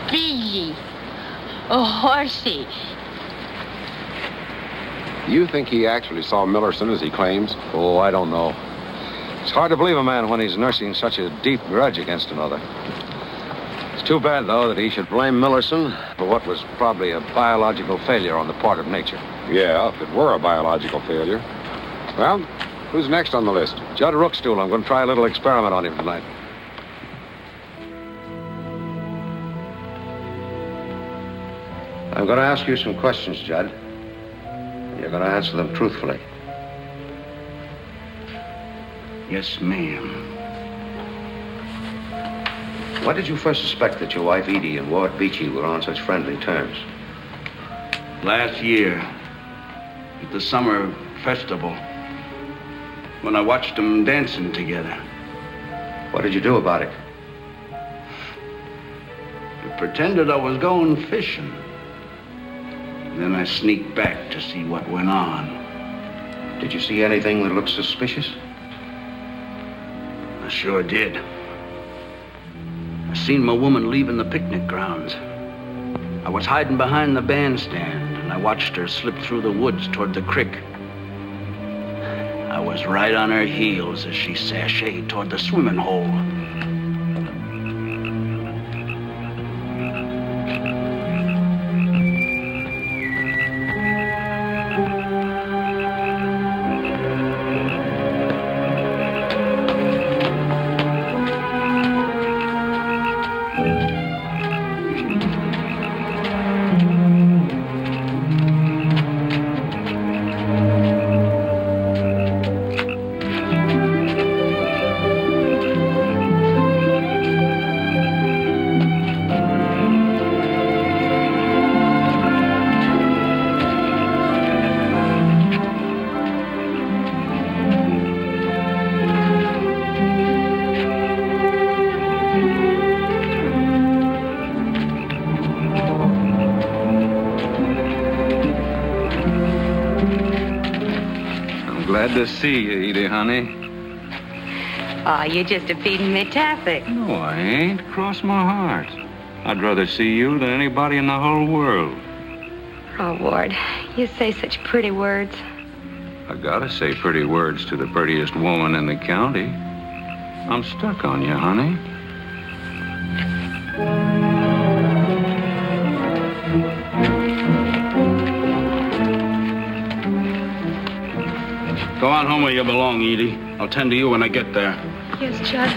BG. Oh, horsey. You think he actually saw Millerson as he claims? Oh, I don't know. It's hard to believe a man when he's nursing such a deep grudge against another. It's too bad, though, that he should blame Millerson for what was probably a biological failure on the part of nature. Yeah, if it were a biological failure. Well, who's next on the list? Judd Rookstool. I'm going to try a little experiment on him tonight. I'm going to ask you some questions, Judd. You're going to answer them truthfully. Yes, ma'am. When did you first suspect that your wife Edie and Ward Beachy were on such friendly terms? Last year, at the summer festival, when I watched them dancing together. What did you do about it? I pretended I was going fishing. Then I sneaked back to see what went on. Did you see anything that looked suspicious? I sure did. I seen my woman leaving the picnic grounds. I was hiding behind the bandstand, and I watched her slip through the woods toward the creek. I was right on her heels as she sashayed toward the swimming hole. Glad to see you, Edie, honey. Oh, you're just a-feeding me taffy. No, I ain't. Cross my heart. I'd rather see you than anybody in the whole world. Oh, Ward, you say such pretty words. I gotta say pretty words to the prettiest woman in the county. I'm stuck on you, honey. Go on home where you belong, Edie. I'll tend to you when I get there. Yes, Judd.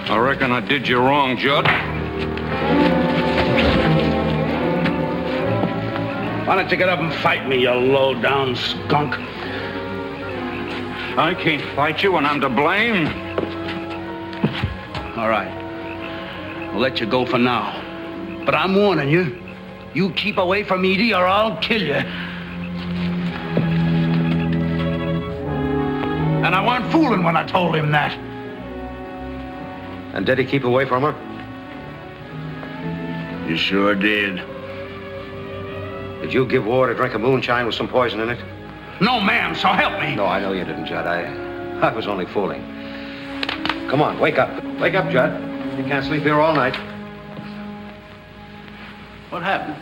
I reckon I did you wrong, Judd. Why don't you get up and fight me, you low-down skunk? I can't fight you when I'm to blame. All right. I'll let you go for now. But I'm warning you. You keep away from Edie or I'll kill you. And I weren't fooling when I told him that. And did he keep away from her? You sure did. Did you give Ward a drink of moonshine with some poison in it? No, ma'am, so help me. No, I know you didn't, Judd. I was only fooling. Come on, wake up. Wake up, Judd. You can't sleep here all night. What happened?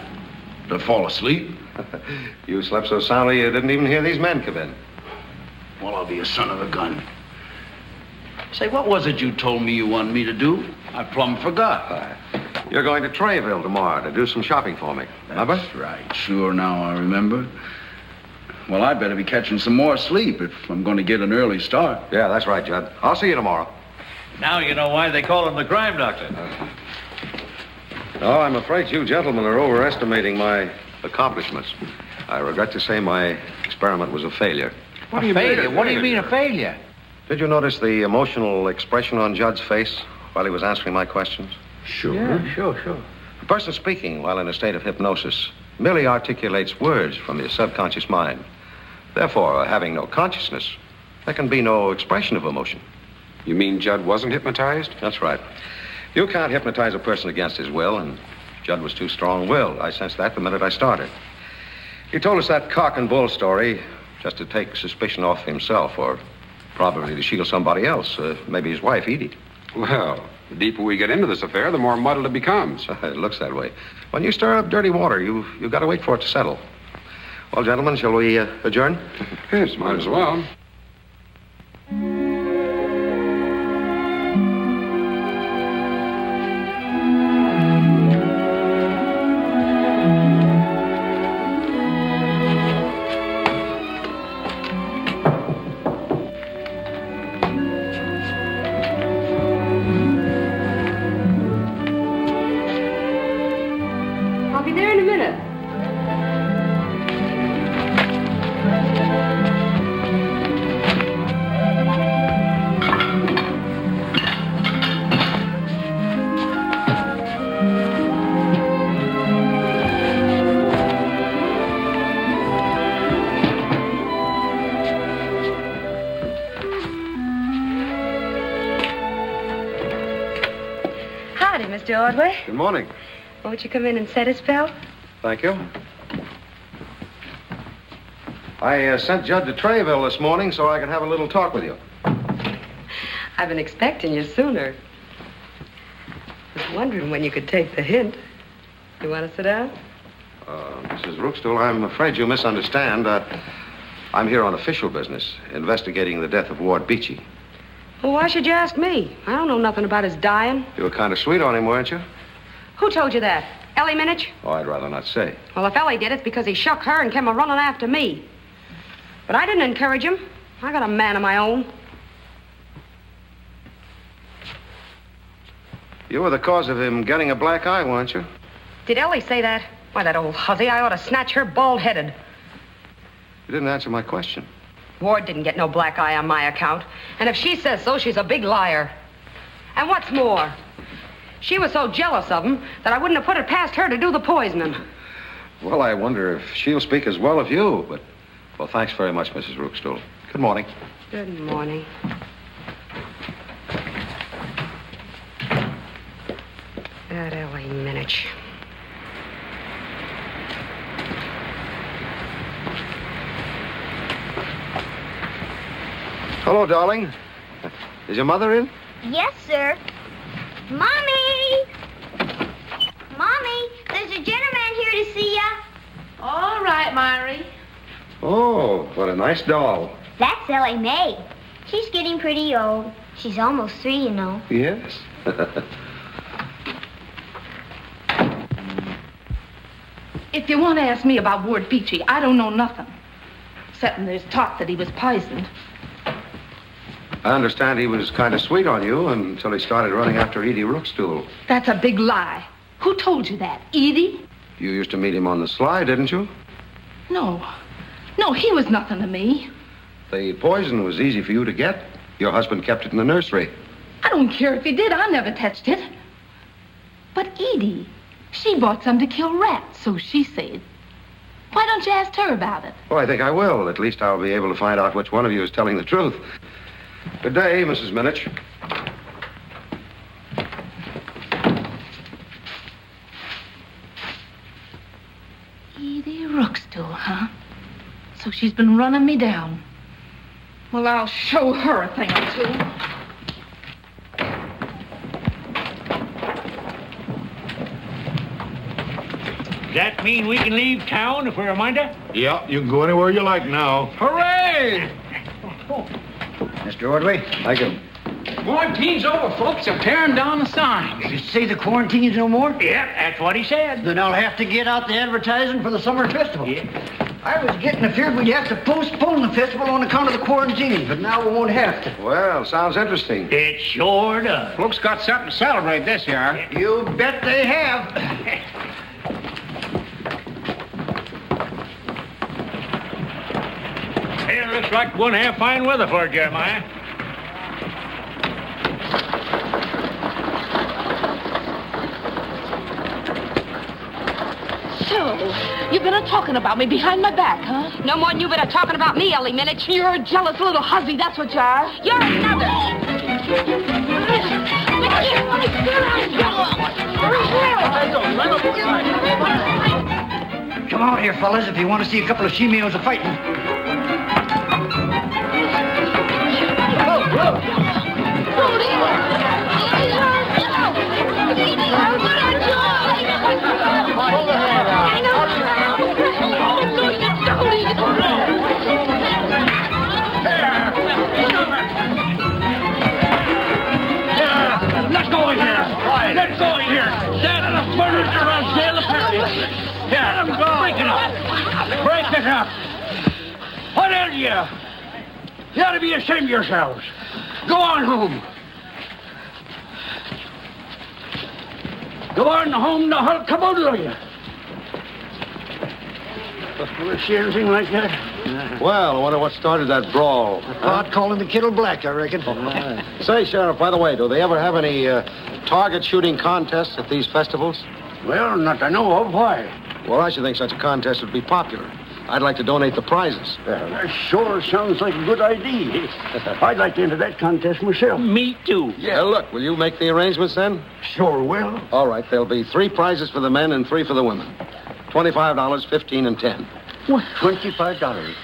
Did I fall asleep? You slept so soundly you didn't even hear these men come in. Well, I'll be a son of a gun. Say, what was it you told me you wanted me to do? I plumb forgot. You're going to Trayville tomorrow to do some shopping for me. Remember? That's right. Sure, now I remember. Well, I better be catching some more sleep if I'm going to get an early start. Yeah, that's right, Judd. I'll see you tomorrow. Now you know why they call him the crime doctor. No, I'm afraid you gentlemen are overestimating my accomplishments. I regret to say my experiment was a failure. What do you mean a failure? Did you notice the emotional expression on Judd's face while he was answering my questions? Sure. Yeah, sure. A person speaking while in a state of hypnosis merely articulates words from his subconscious mind. Therefore, having no consciousness, there can be no expression of emotion. You mean Judd wasn't hypnotized? That's right. You can't hypnotize a person against his will, and Judd was too strong-willed. I sensed that the minute I started. He told us that cock and bull story just to take suspicion off himself, or probably to shield somebody else, maybe his wife, Edie. Well, the deeper we get into this affair, the more muddled it becomes. It looks that way. When you stir up dirty water, you've got to wait for it to settle. Well, gentlemen, shall we adjourn? Yes, might as well. I'll be there in a minute. Howdy, Mr. Ordway. Good morning. Won't you come in and set a spell? Thank you. I sent Judd to Trayville this morning so I could have a little talk with you. I've been expecting you sooner. Was wondering when you could take the hint. You want to sit down? Mrs. Rookstool, I'm afraid you misunderstand. I'm here on official business, investigating the death of Ward Beachy. Well, why should you ask me? I don't know nothing about his dying. You were kind of sweet on him, weren't you? Who told you that? Ellie Minich? Oh, I'd rather not say. Well, if Ellie did, it's because he shook her and came a-running after me. But I didn't encourage him. I got a man of my own. You were the cause of him getting a black eye, weren't you? Did Ellie say that? Why, that old hussy, I ought to snatch her bald-headed. You didn't answer my question. Ward didn't get no black eye on my account. And if she says so, she's a big liar. And what's more, she was so jealous of him that I wouldn't have put it past her to do the poisoning. Well, I wonder if she'll speak as well of you, but... Well, thanks very much, Mrs. Rookstool. Good morning. Good morning. That Ellie Minich. Hello, darling. Is your mother in? Yes, sir. Mommy! Mommy, there's a gentleman here to see ya. All right, Myrie. Oh, what a nice doll. That's Ellie Mae. She's getting pretty old. She's almost 3, you know. Yes. If you want to ask me about Ward Beachy, I don't know nothing. Except there's talk that he was poisoned. I understand he was kind of sweet on you until he started running after Edie Rookstool. That's a big lie. Who told you that? Edie? You used to meet him on the sly, didn't you? No. No, he was nothing to me. The poison was easy for you to get. Your husband kept it in the nursery. I don't care if he did. I never touched it. But Edie, she bought some to kill rats, so she said. Why don't you ask her about it? Well, I think I will. At least I'll be able to find out which one of you is telling the truth. Good day, Mrs. Minich. Edie Rookstool, huh? So she's been running me down. Well, I'll show her a thing or two. Does that mean we can leave town if we remind her? Yeah, you can go anywhere you like now. Hooray! Mr. Ordway? Thank you. Quarantine's over, folks. They're tearing down the signs. You say the quarantine's no more? Yep, that's what he said. Then I'll have to get out the advertising for the summer festival. Yeah. I was getting afeared we'd have to postpone the festival on account of the quarantine, but now we won't have to. Well, sounds interesting. It sure does. Folks got something to celebrate this year. You bet they have. It looks like we're going to have fine weather for it, Jeremiah. You been talking about me behind my back, huh? No more than you been talking about me, Ellie Minute. You're a jealous little hussy, that's what you are. You're another. Come out here, fellas, if you want to see a couple of she-males a-fighting. Let's go in here. Let's go in here. Stand on the furniture on sale apparently. Here, break it up. Break it up. What are you? You ought to be ashamed of yourselves. Go on home. Go on home, the whole caboodle of you. Ever see anything like that? Well, I wonder what started that brawl. Pot calling the kettle black, I reckon. Say, Sheriff, by the way, do they ever have any target shooting contests at these festivals? Well, not I know of. Why? Well, I should think such a contest would be popular. I'd like to donate the prizes. That sure sounds like a good idea. I'd like to enter that contest myself. Me too. Yeah, look, will you make the arrangements then? Sure will. All right, there'll be 3 prizes for the men and 3 for the women. $25, 15, and 10. What? $25.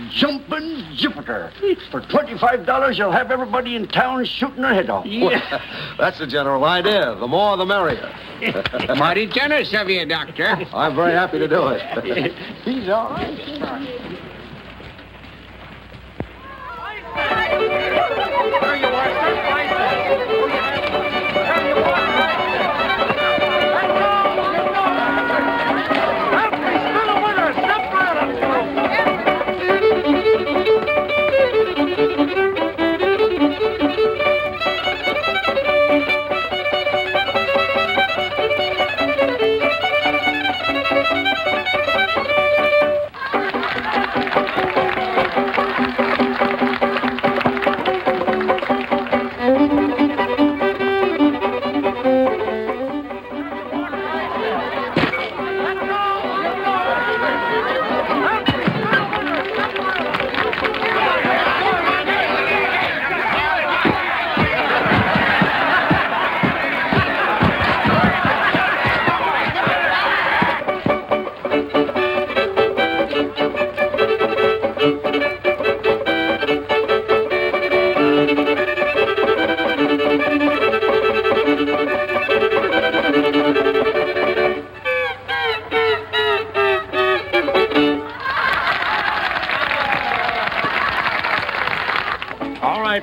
Jumping Jupiter. For $25, you'll have everybody in town shooting their head off. Yeah. Well, that's the general idea. The more, the merrier. Mighty generous of you, Doctor. I'm very happy to do it. He's all right. There you are, sir.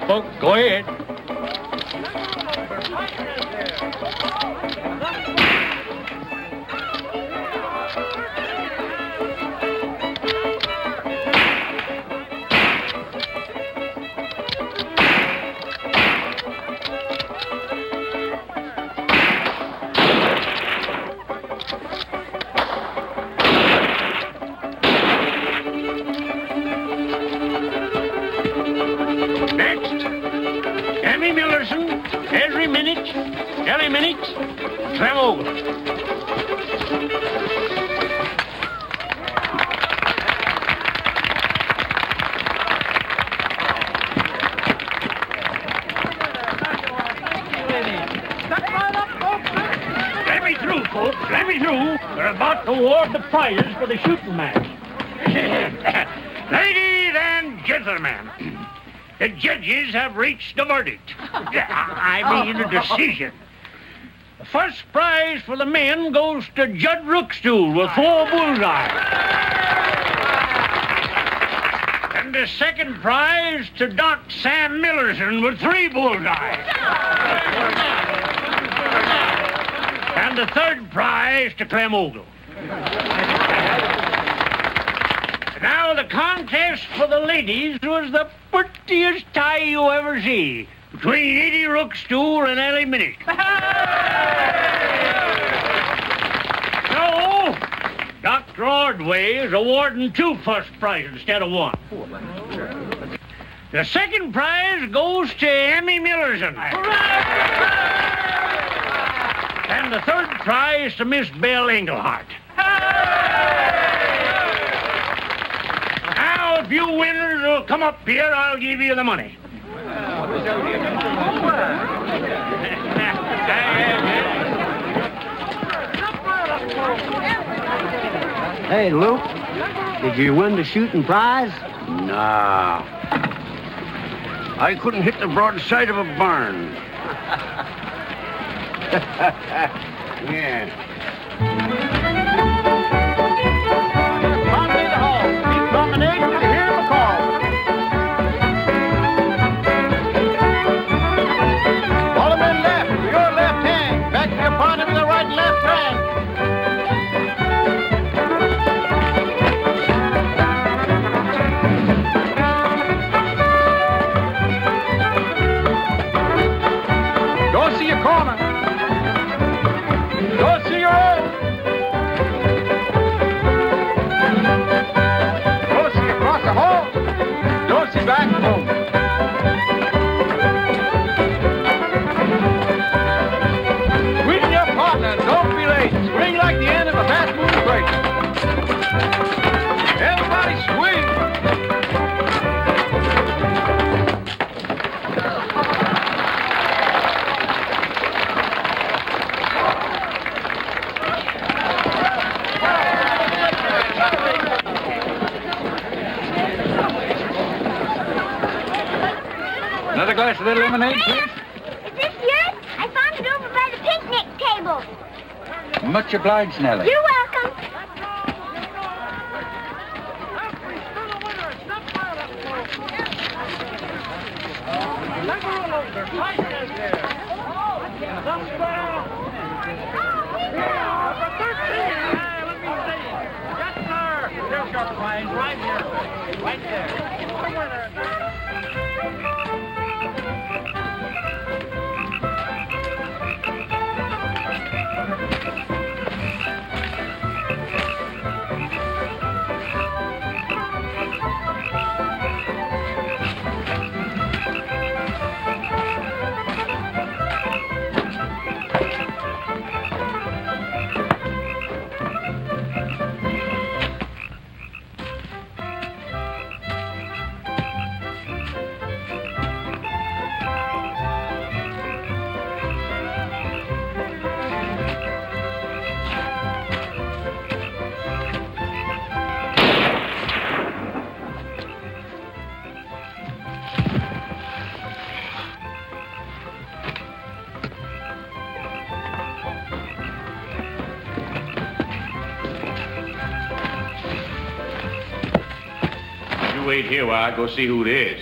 Folks, go ahead. Clem over. Let me through, folks. Let me through. We're about to award the prizes for the shooting match. Ladies and gentlemen, the judges have reached a verdict. I mean a decision. The first prize for the men goes to Judd Rookstool with 4 bullseyes. And the second prize to Doc Sam Millerson with 3 bullseyes. And the third prize to Clem Ogle. Now the contest for the ladies was the prettiest tie you ever see, between Edie Rookstool and Ellie Minnick. So, Dr. Ordway is awarding 2 first prizes instead of 1. The second prize goes to Emmy Millerson. And the third prize to Miss Belle Englehart. if you winners will come up here, I'll give you the money. Hey, Luke, did you win the shooting prize? Nah. I couldn't hit the broadside of a barn. Yeah. Another glass of that lemonade, please? Is this yours? I found it over by the picnic table. Much obliged, Nellie. You're welcome. Right here. Right there. Wait here while I go see who it is.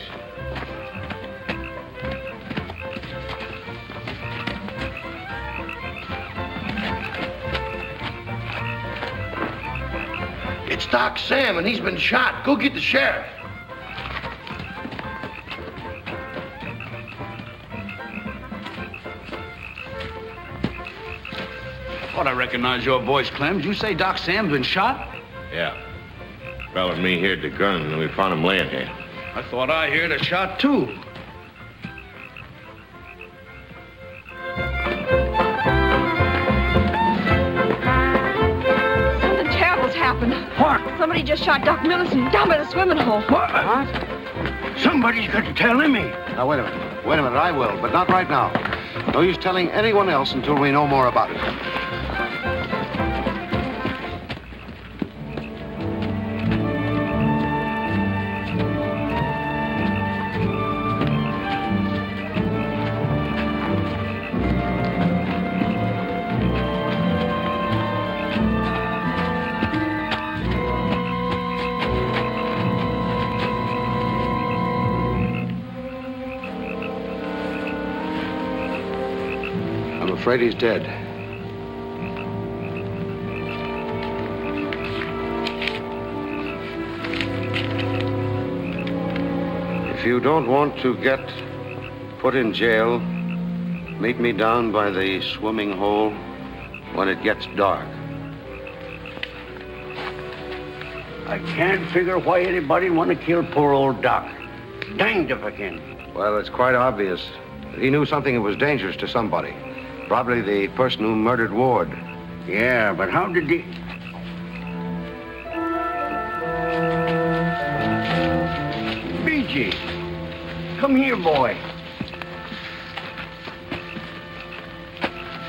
It's Doc Sam, and he's been shot. Go get the sheriff. Thought I recognized your voice, Clem. Did you say Doc Sam's been shot? Yeah. Fella and me heard the gun, and we found him laying here. I thought I heard a shot, too. Something terrible's happened. What? Somebody just shot Doc Millerson down by the swimming hole. What? Somebody's got to tell me. Now, wait a minute. Wait a minute. I will, but not right now. No use telling anyone else until we know more about it. I'm afraid he's dead. If you don't want to get put in jail, meet me down by the swimming hole when it gets dark. I can't figure why anybody want to kill poor old Doc. Danged if I can. Well, it's quite obvious. He knew something that was dangerous to somebody. Probably the person who murdered Ward. Yeah, but how did he... BG. Come here, boy.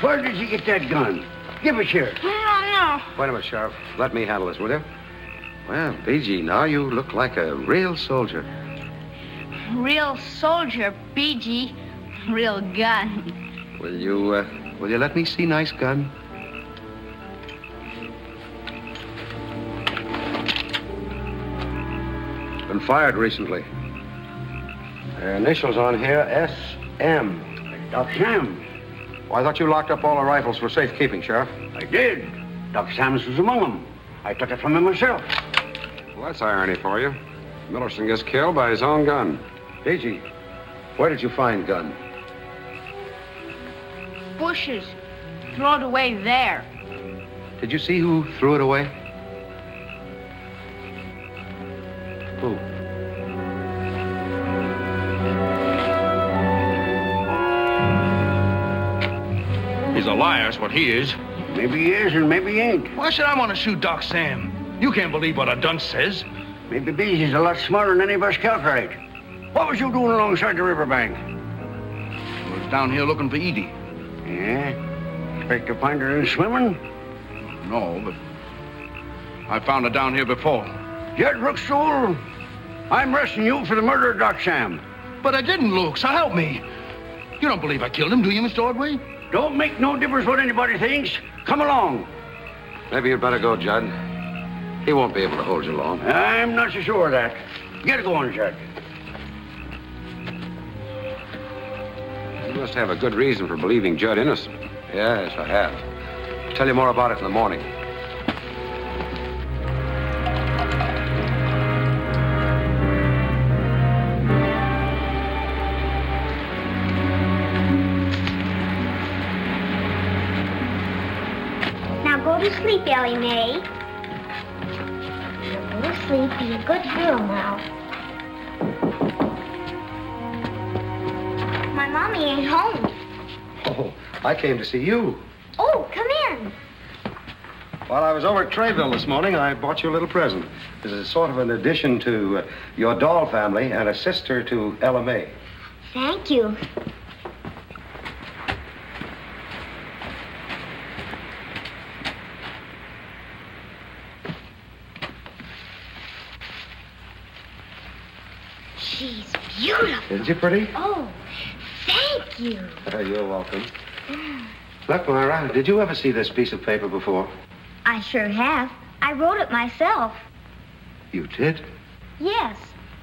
Where did you get that gun? Give it here. No. Wait a minute, Sheriff. Let me handle this, will you? Well, BG, now you look like a real soldier. Real soldier, BG. Real gun. Will you let me see nice gun? Been fired recently. Their initials on here, S.M. Doc Sam. Well, I thought you locked up all the rifles for safekeeping, Sheriff. I did. Doc Sam's was among them. I took it from him myself. Well, that's irony for you. Millerson gets killed by his own gun. BG, where did you find gun? Bushes. Throw it away there. Did you see who threw it away? Who? He's a liar, that's what he is. Maybe he is and maybe he ain't. Why should I want to shoot Doc Sam? You can't believe what a dunce says. Maybe BG's a lot smarter than any of us calculate. What was you doing alongside the riverbank? I was down here looking for Edie. Yeah? Expect to find her in swimming? No, but I found her down here before. Jed Rookstool, I'm arresting you for the murder of Doc Sam. But I didn't, Luke, so help me. You don't believe I killed him, do you, Mr. Ordway? Don't make no difference what anybody thinks. Come along. Maybe you'd better go, Judd. He won't be able to hold you long. I'm not so sure of that. Get going, Judd. You must have a good reason for believing Judd innocent. Yes, I have. I'll tell you more about it in the morning. Now go to sleep, Ellie Mae. Now go to sleep. Be a good girl now. My mommy ain't home. Oh, I came to see you. Oh, come in. While I was over at Trayville this morning, I bought you a little present. This is sort of an addition to your doll family and a sister to Ella Mae. Thank you. She's beautiful. Isn't she pretty? Oh, thank you. You're welcome. Look, Myra, did you ever see this piece of paper before? I sure have. I wrote it myself. You did? Yes.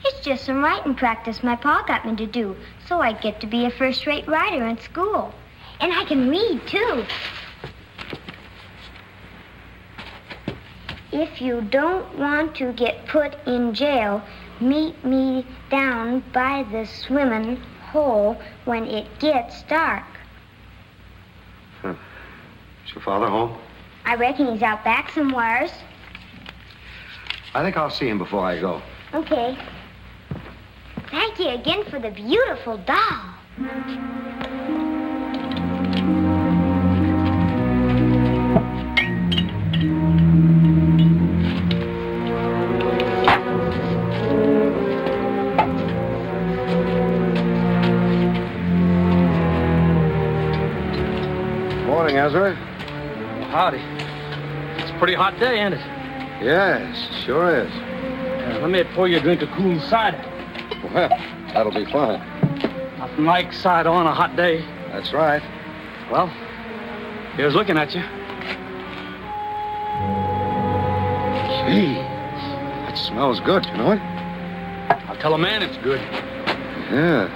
It's just some writing practice my pa got me to do, so I'd get to be a first-rate writer in school. And I can read, too. If you don't want to get put in jail, meet me down by the swimming hole when it gets dark. Huh. Is your father home? I reckon he's out back somewheres. I think I'll see him before I go. Okay. Thank you again for the beautiful doll. Morning, Ezra. Howdy. It's a pretty hot day, ain't it? Yes, sure is. Let me pour you a drink of cool cider. Well, that'll be fine. Nothing like cider on a hot day. That's right. Well, here's looking at you. Gee, that smells good, you know it? I'll tell a man it's good. Yeah.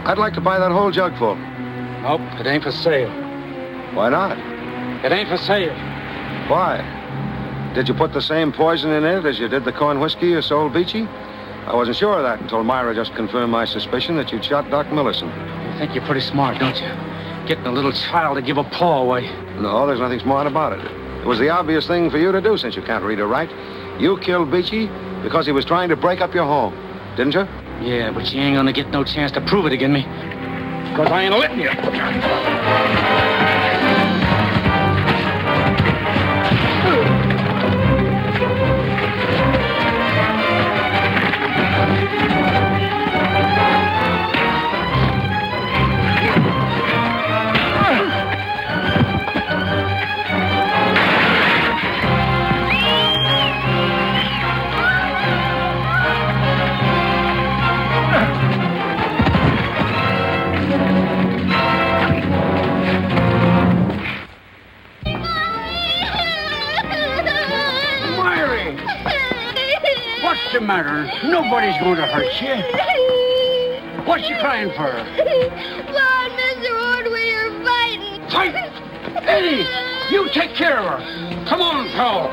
I'd like to buy that whole jug full. Nope, it ain't for sale. Why not? It ain't for sale. Why? Did you put the same poison in it as you did the corn whiskey you sold Beachy? I wasn't sure of that until Myra just confirmed my suspicion that you'd shot Doc Millerson. You think you're pretty smart, don't you? Getting a little child to give a paw away. No, there's nothing smart about it. It was the obvious thing for you to do since you can't read or write. You killed Beachy because he was trying to break up your home, didn't you? Yeah, but you ain't gonna get no chance to prove it against me. Because I ain't letting you. What's the matter? Nobody's going to hurt you. What's she crying for? Lord, Mr. Ordway, you're fighting. Fight? Eddie, you take care of her. Come on, pal.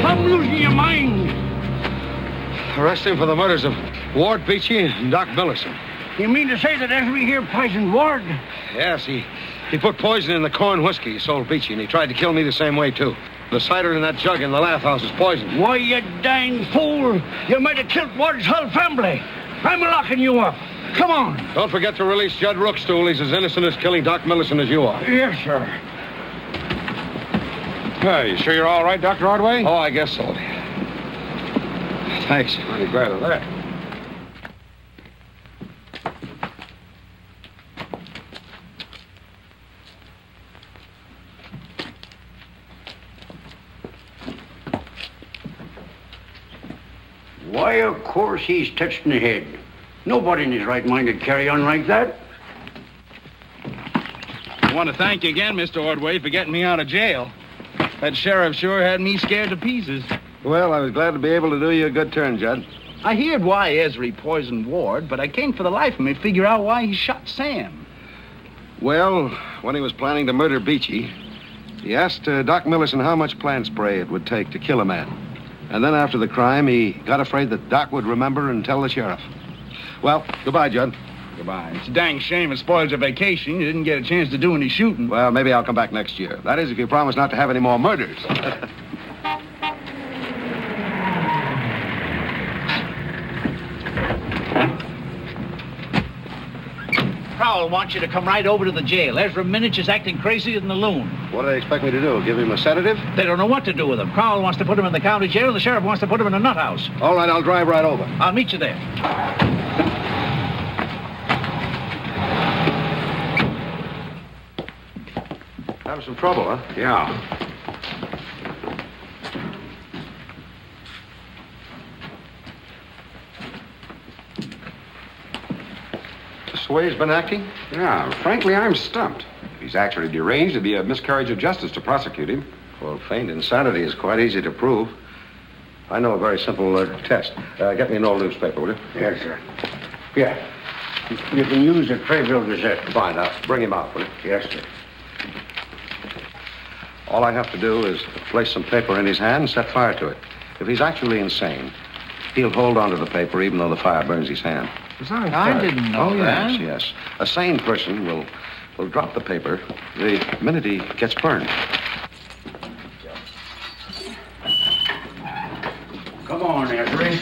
I'm losing your mind. Arrest him for the murders of Ward Beachy and Doc Millerson. You mean to say that Esri here poisoned Ward? Yes, he put poison in the corn whiskey he sold Beachy, and he tried to kill me the same way, too. The cider in that jug in the lath house is poisoned. Why, you dang fool. You might have killed Ward's whole family. I'm locking you up. Come on. Don't forget to release Judd Rookstool. He's as innocent as killing Doc Millerson as you are. Yes, sir. You sure you're all right, Dr. Ordway? Oh, I guess so. Thanks. I'm glad of that. Why, of course he's touched in the head. Nobody in his right mind would carry on like that. I want to thank you again, Mr. Ordway, for getting me out of jail. That sheriff sure had me scared to pieces. Well, I was glad to be able to do you a good turn, Judd. I heard why Esri poisoned Ward, but I can't for the life of me figure out why he shot Sam. Well, when he was planning to murder Beachy, he asked Doc Millerson how much plant spray it would take to kill a man. And then after the crime, he got afraid that Doc would remember and tell the sheriff. Well, goodbye, Judd. Goodbye. It's a dang shame it spoils your vacation. You didn't get a chance to do any shooting. Well, maybe I'll come back next year. That is, if you promise not to have any more murders. Crowell wants you to come right over to the jail. Ezra Minich is acting crazier than a loon. What do they expect me to do? Give him a sedative? They don't know what to do with him. Crowell wants to put him in the county jail. The sheriff wants to put him in a nut house. All right, I'll drive right over. I'll meet you there. Having some trouble, huh? Yeah. This the way he's been acting? Yeah, frankly, I'm stumped. If he's actually deranged, it'd be a miscarriage of justice to prosecute him. Well, feigned insanity is quite easy to prove. I know a very simple test. Get me an old newspaper, will you? Yes, sir. Yeah. You can use the Trayville Gazette. Fine. Now, bring him out, will you? Yes, sir. All I have to do is place some paper in his hand and set fire to it. If he's actually insane, he'll hold onto the paper even though the fire burns his hand. I didn't know that. Yes, yes. A sane person will drop the paper the minute he gets burned. Come on, Esri.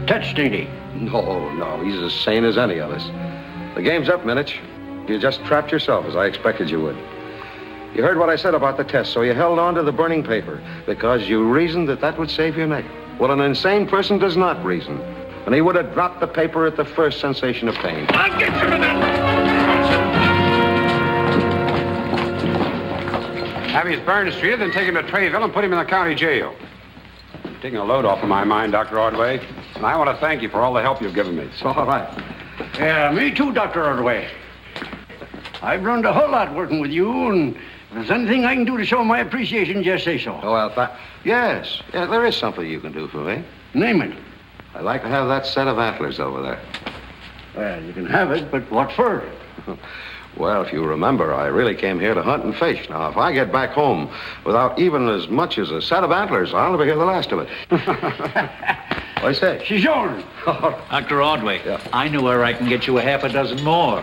Touched, ain't he? No, he's as sane as any of us. The game's up, Minich. You just trapped yourself, as I expected you would. You heard what I said about the test, so you held on to the burning paper because you reasoned that would save your neck. Well, an insane person does not reason, and he would have dropped the paper at the first sensation of pain. I'll get you to that! Have his burned treated, then take him to Trayville and put him in the county jail. Taking a load off of my mind, Dr. Ordway, and I want to thank you for all the help you've given me. It's all right. Yeah, me too, Dr. Ordway. I've learned a whole lot working with you, and If there's anything I can do to show my appreciation, just say so. Oh, well, yes, there is something you can do for me. Name it. I'd like to have that set of antlers over there. Well, you can have it, but what for? Well, if you remember, I really came here to hunt and fish. Now, if I get back home without even as much as a set of antlers, I'll never hear the last of it. What do you say? She's yours. Dr. Ordway, I know where I can get you a half a dozen more.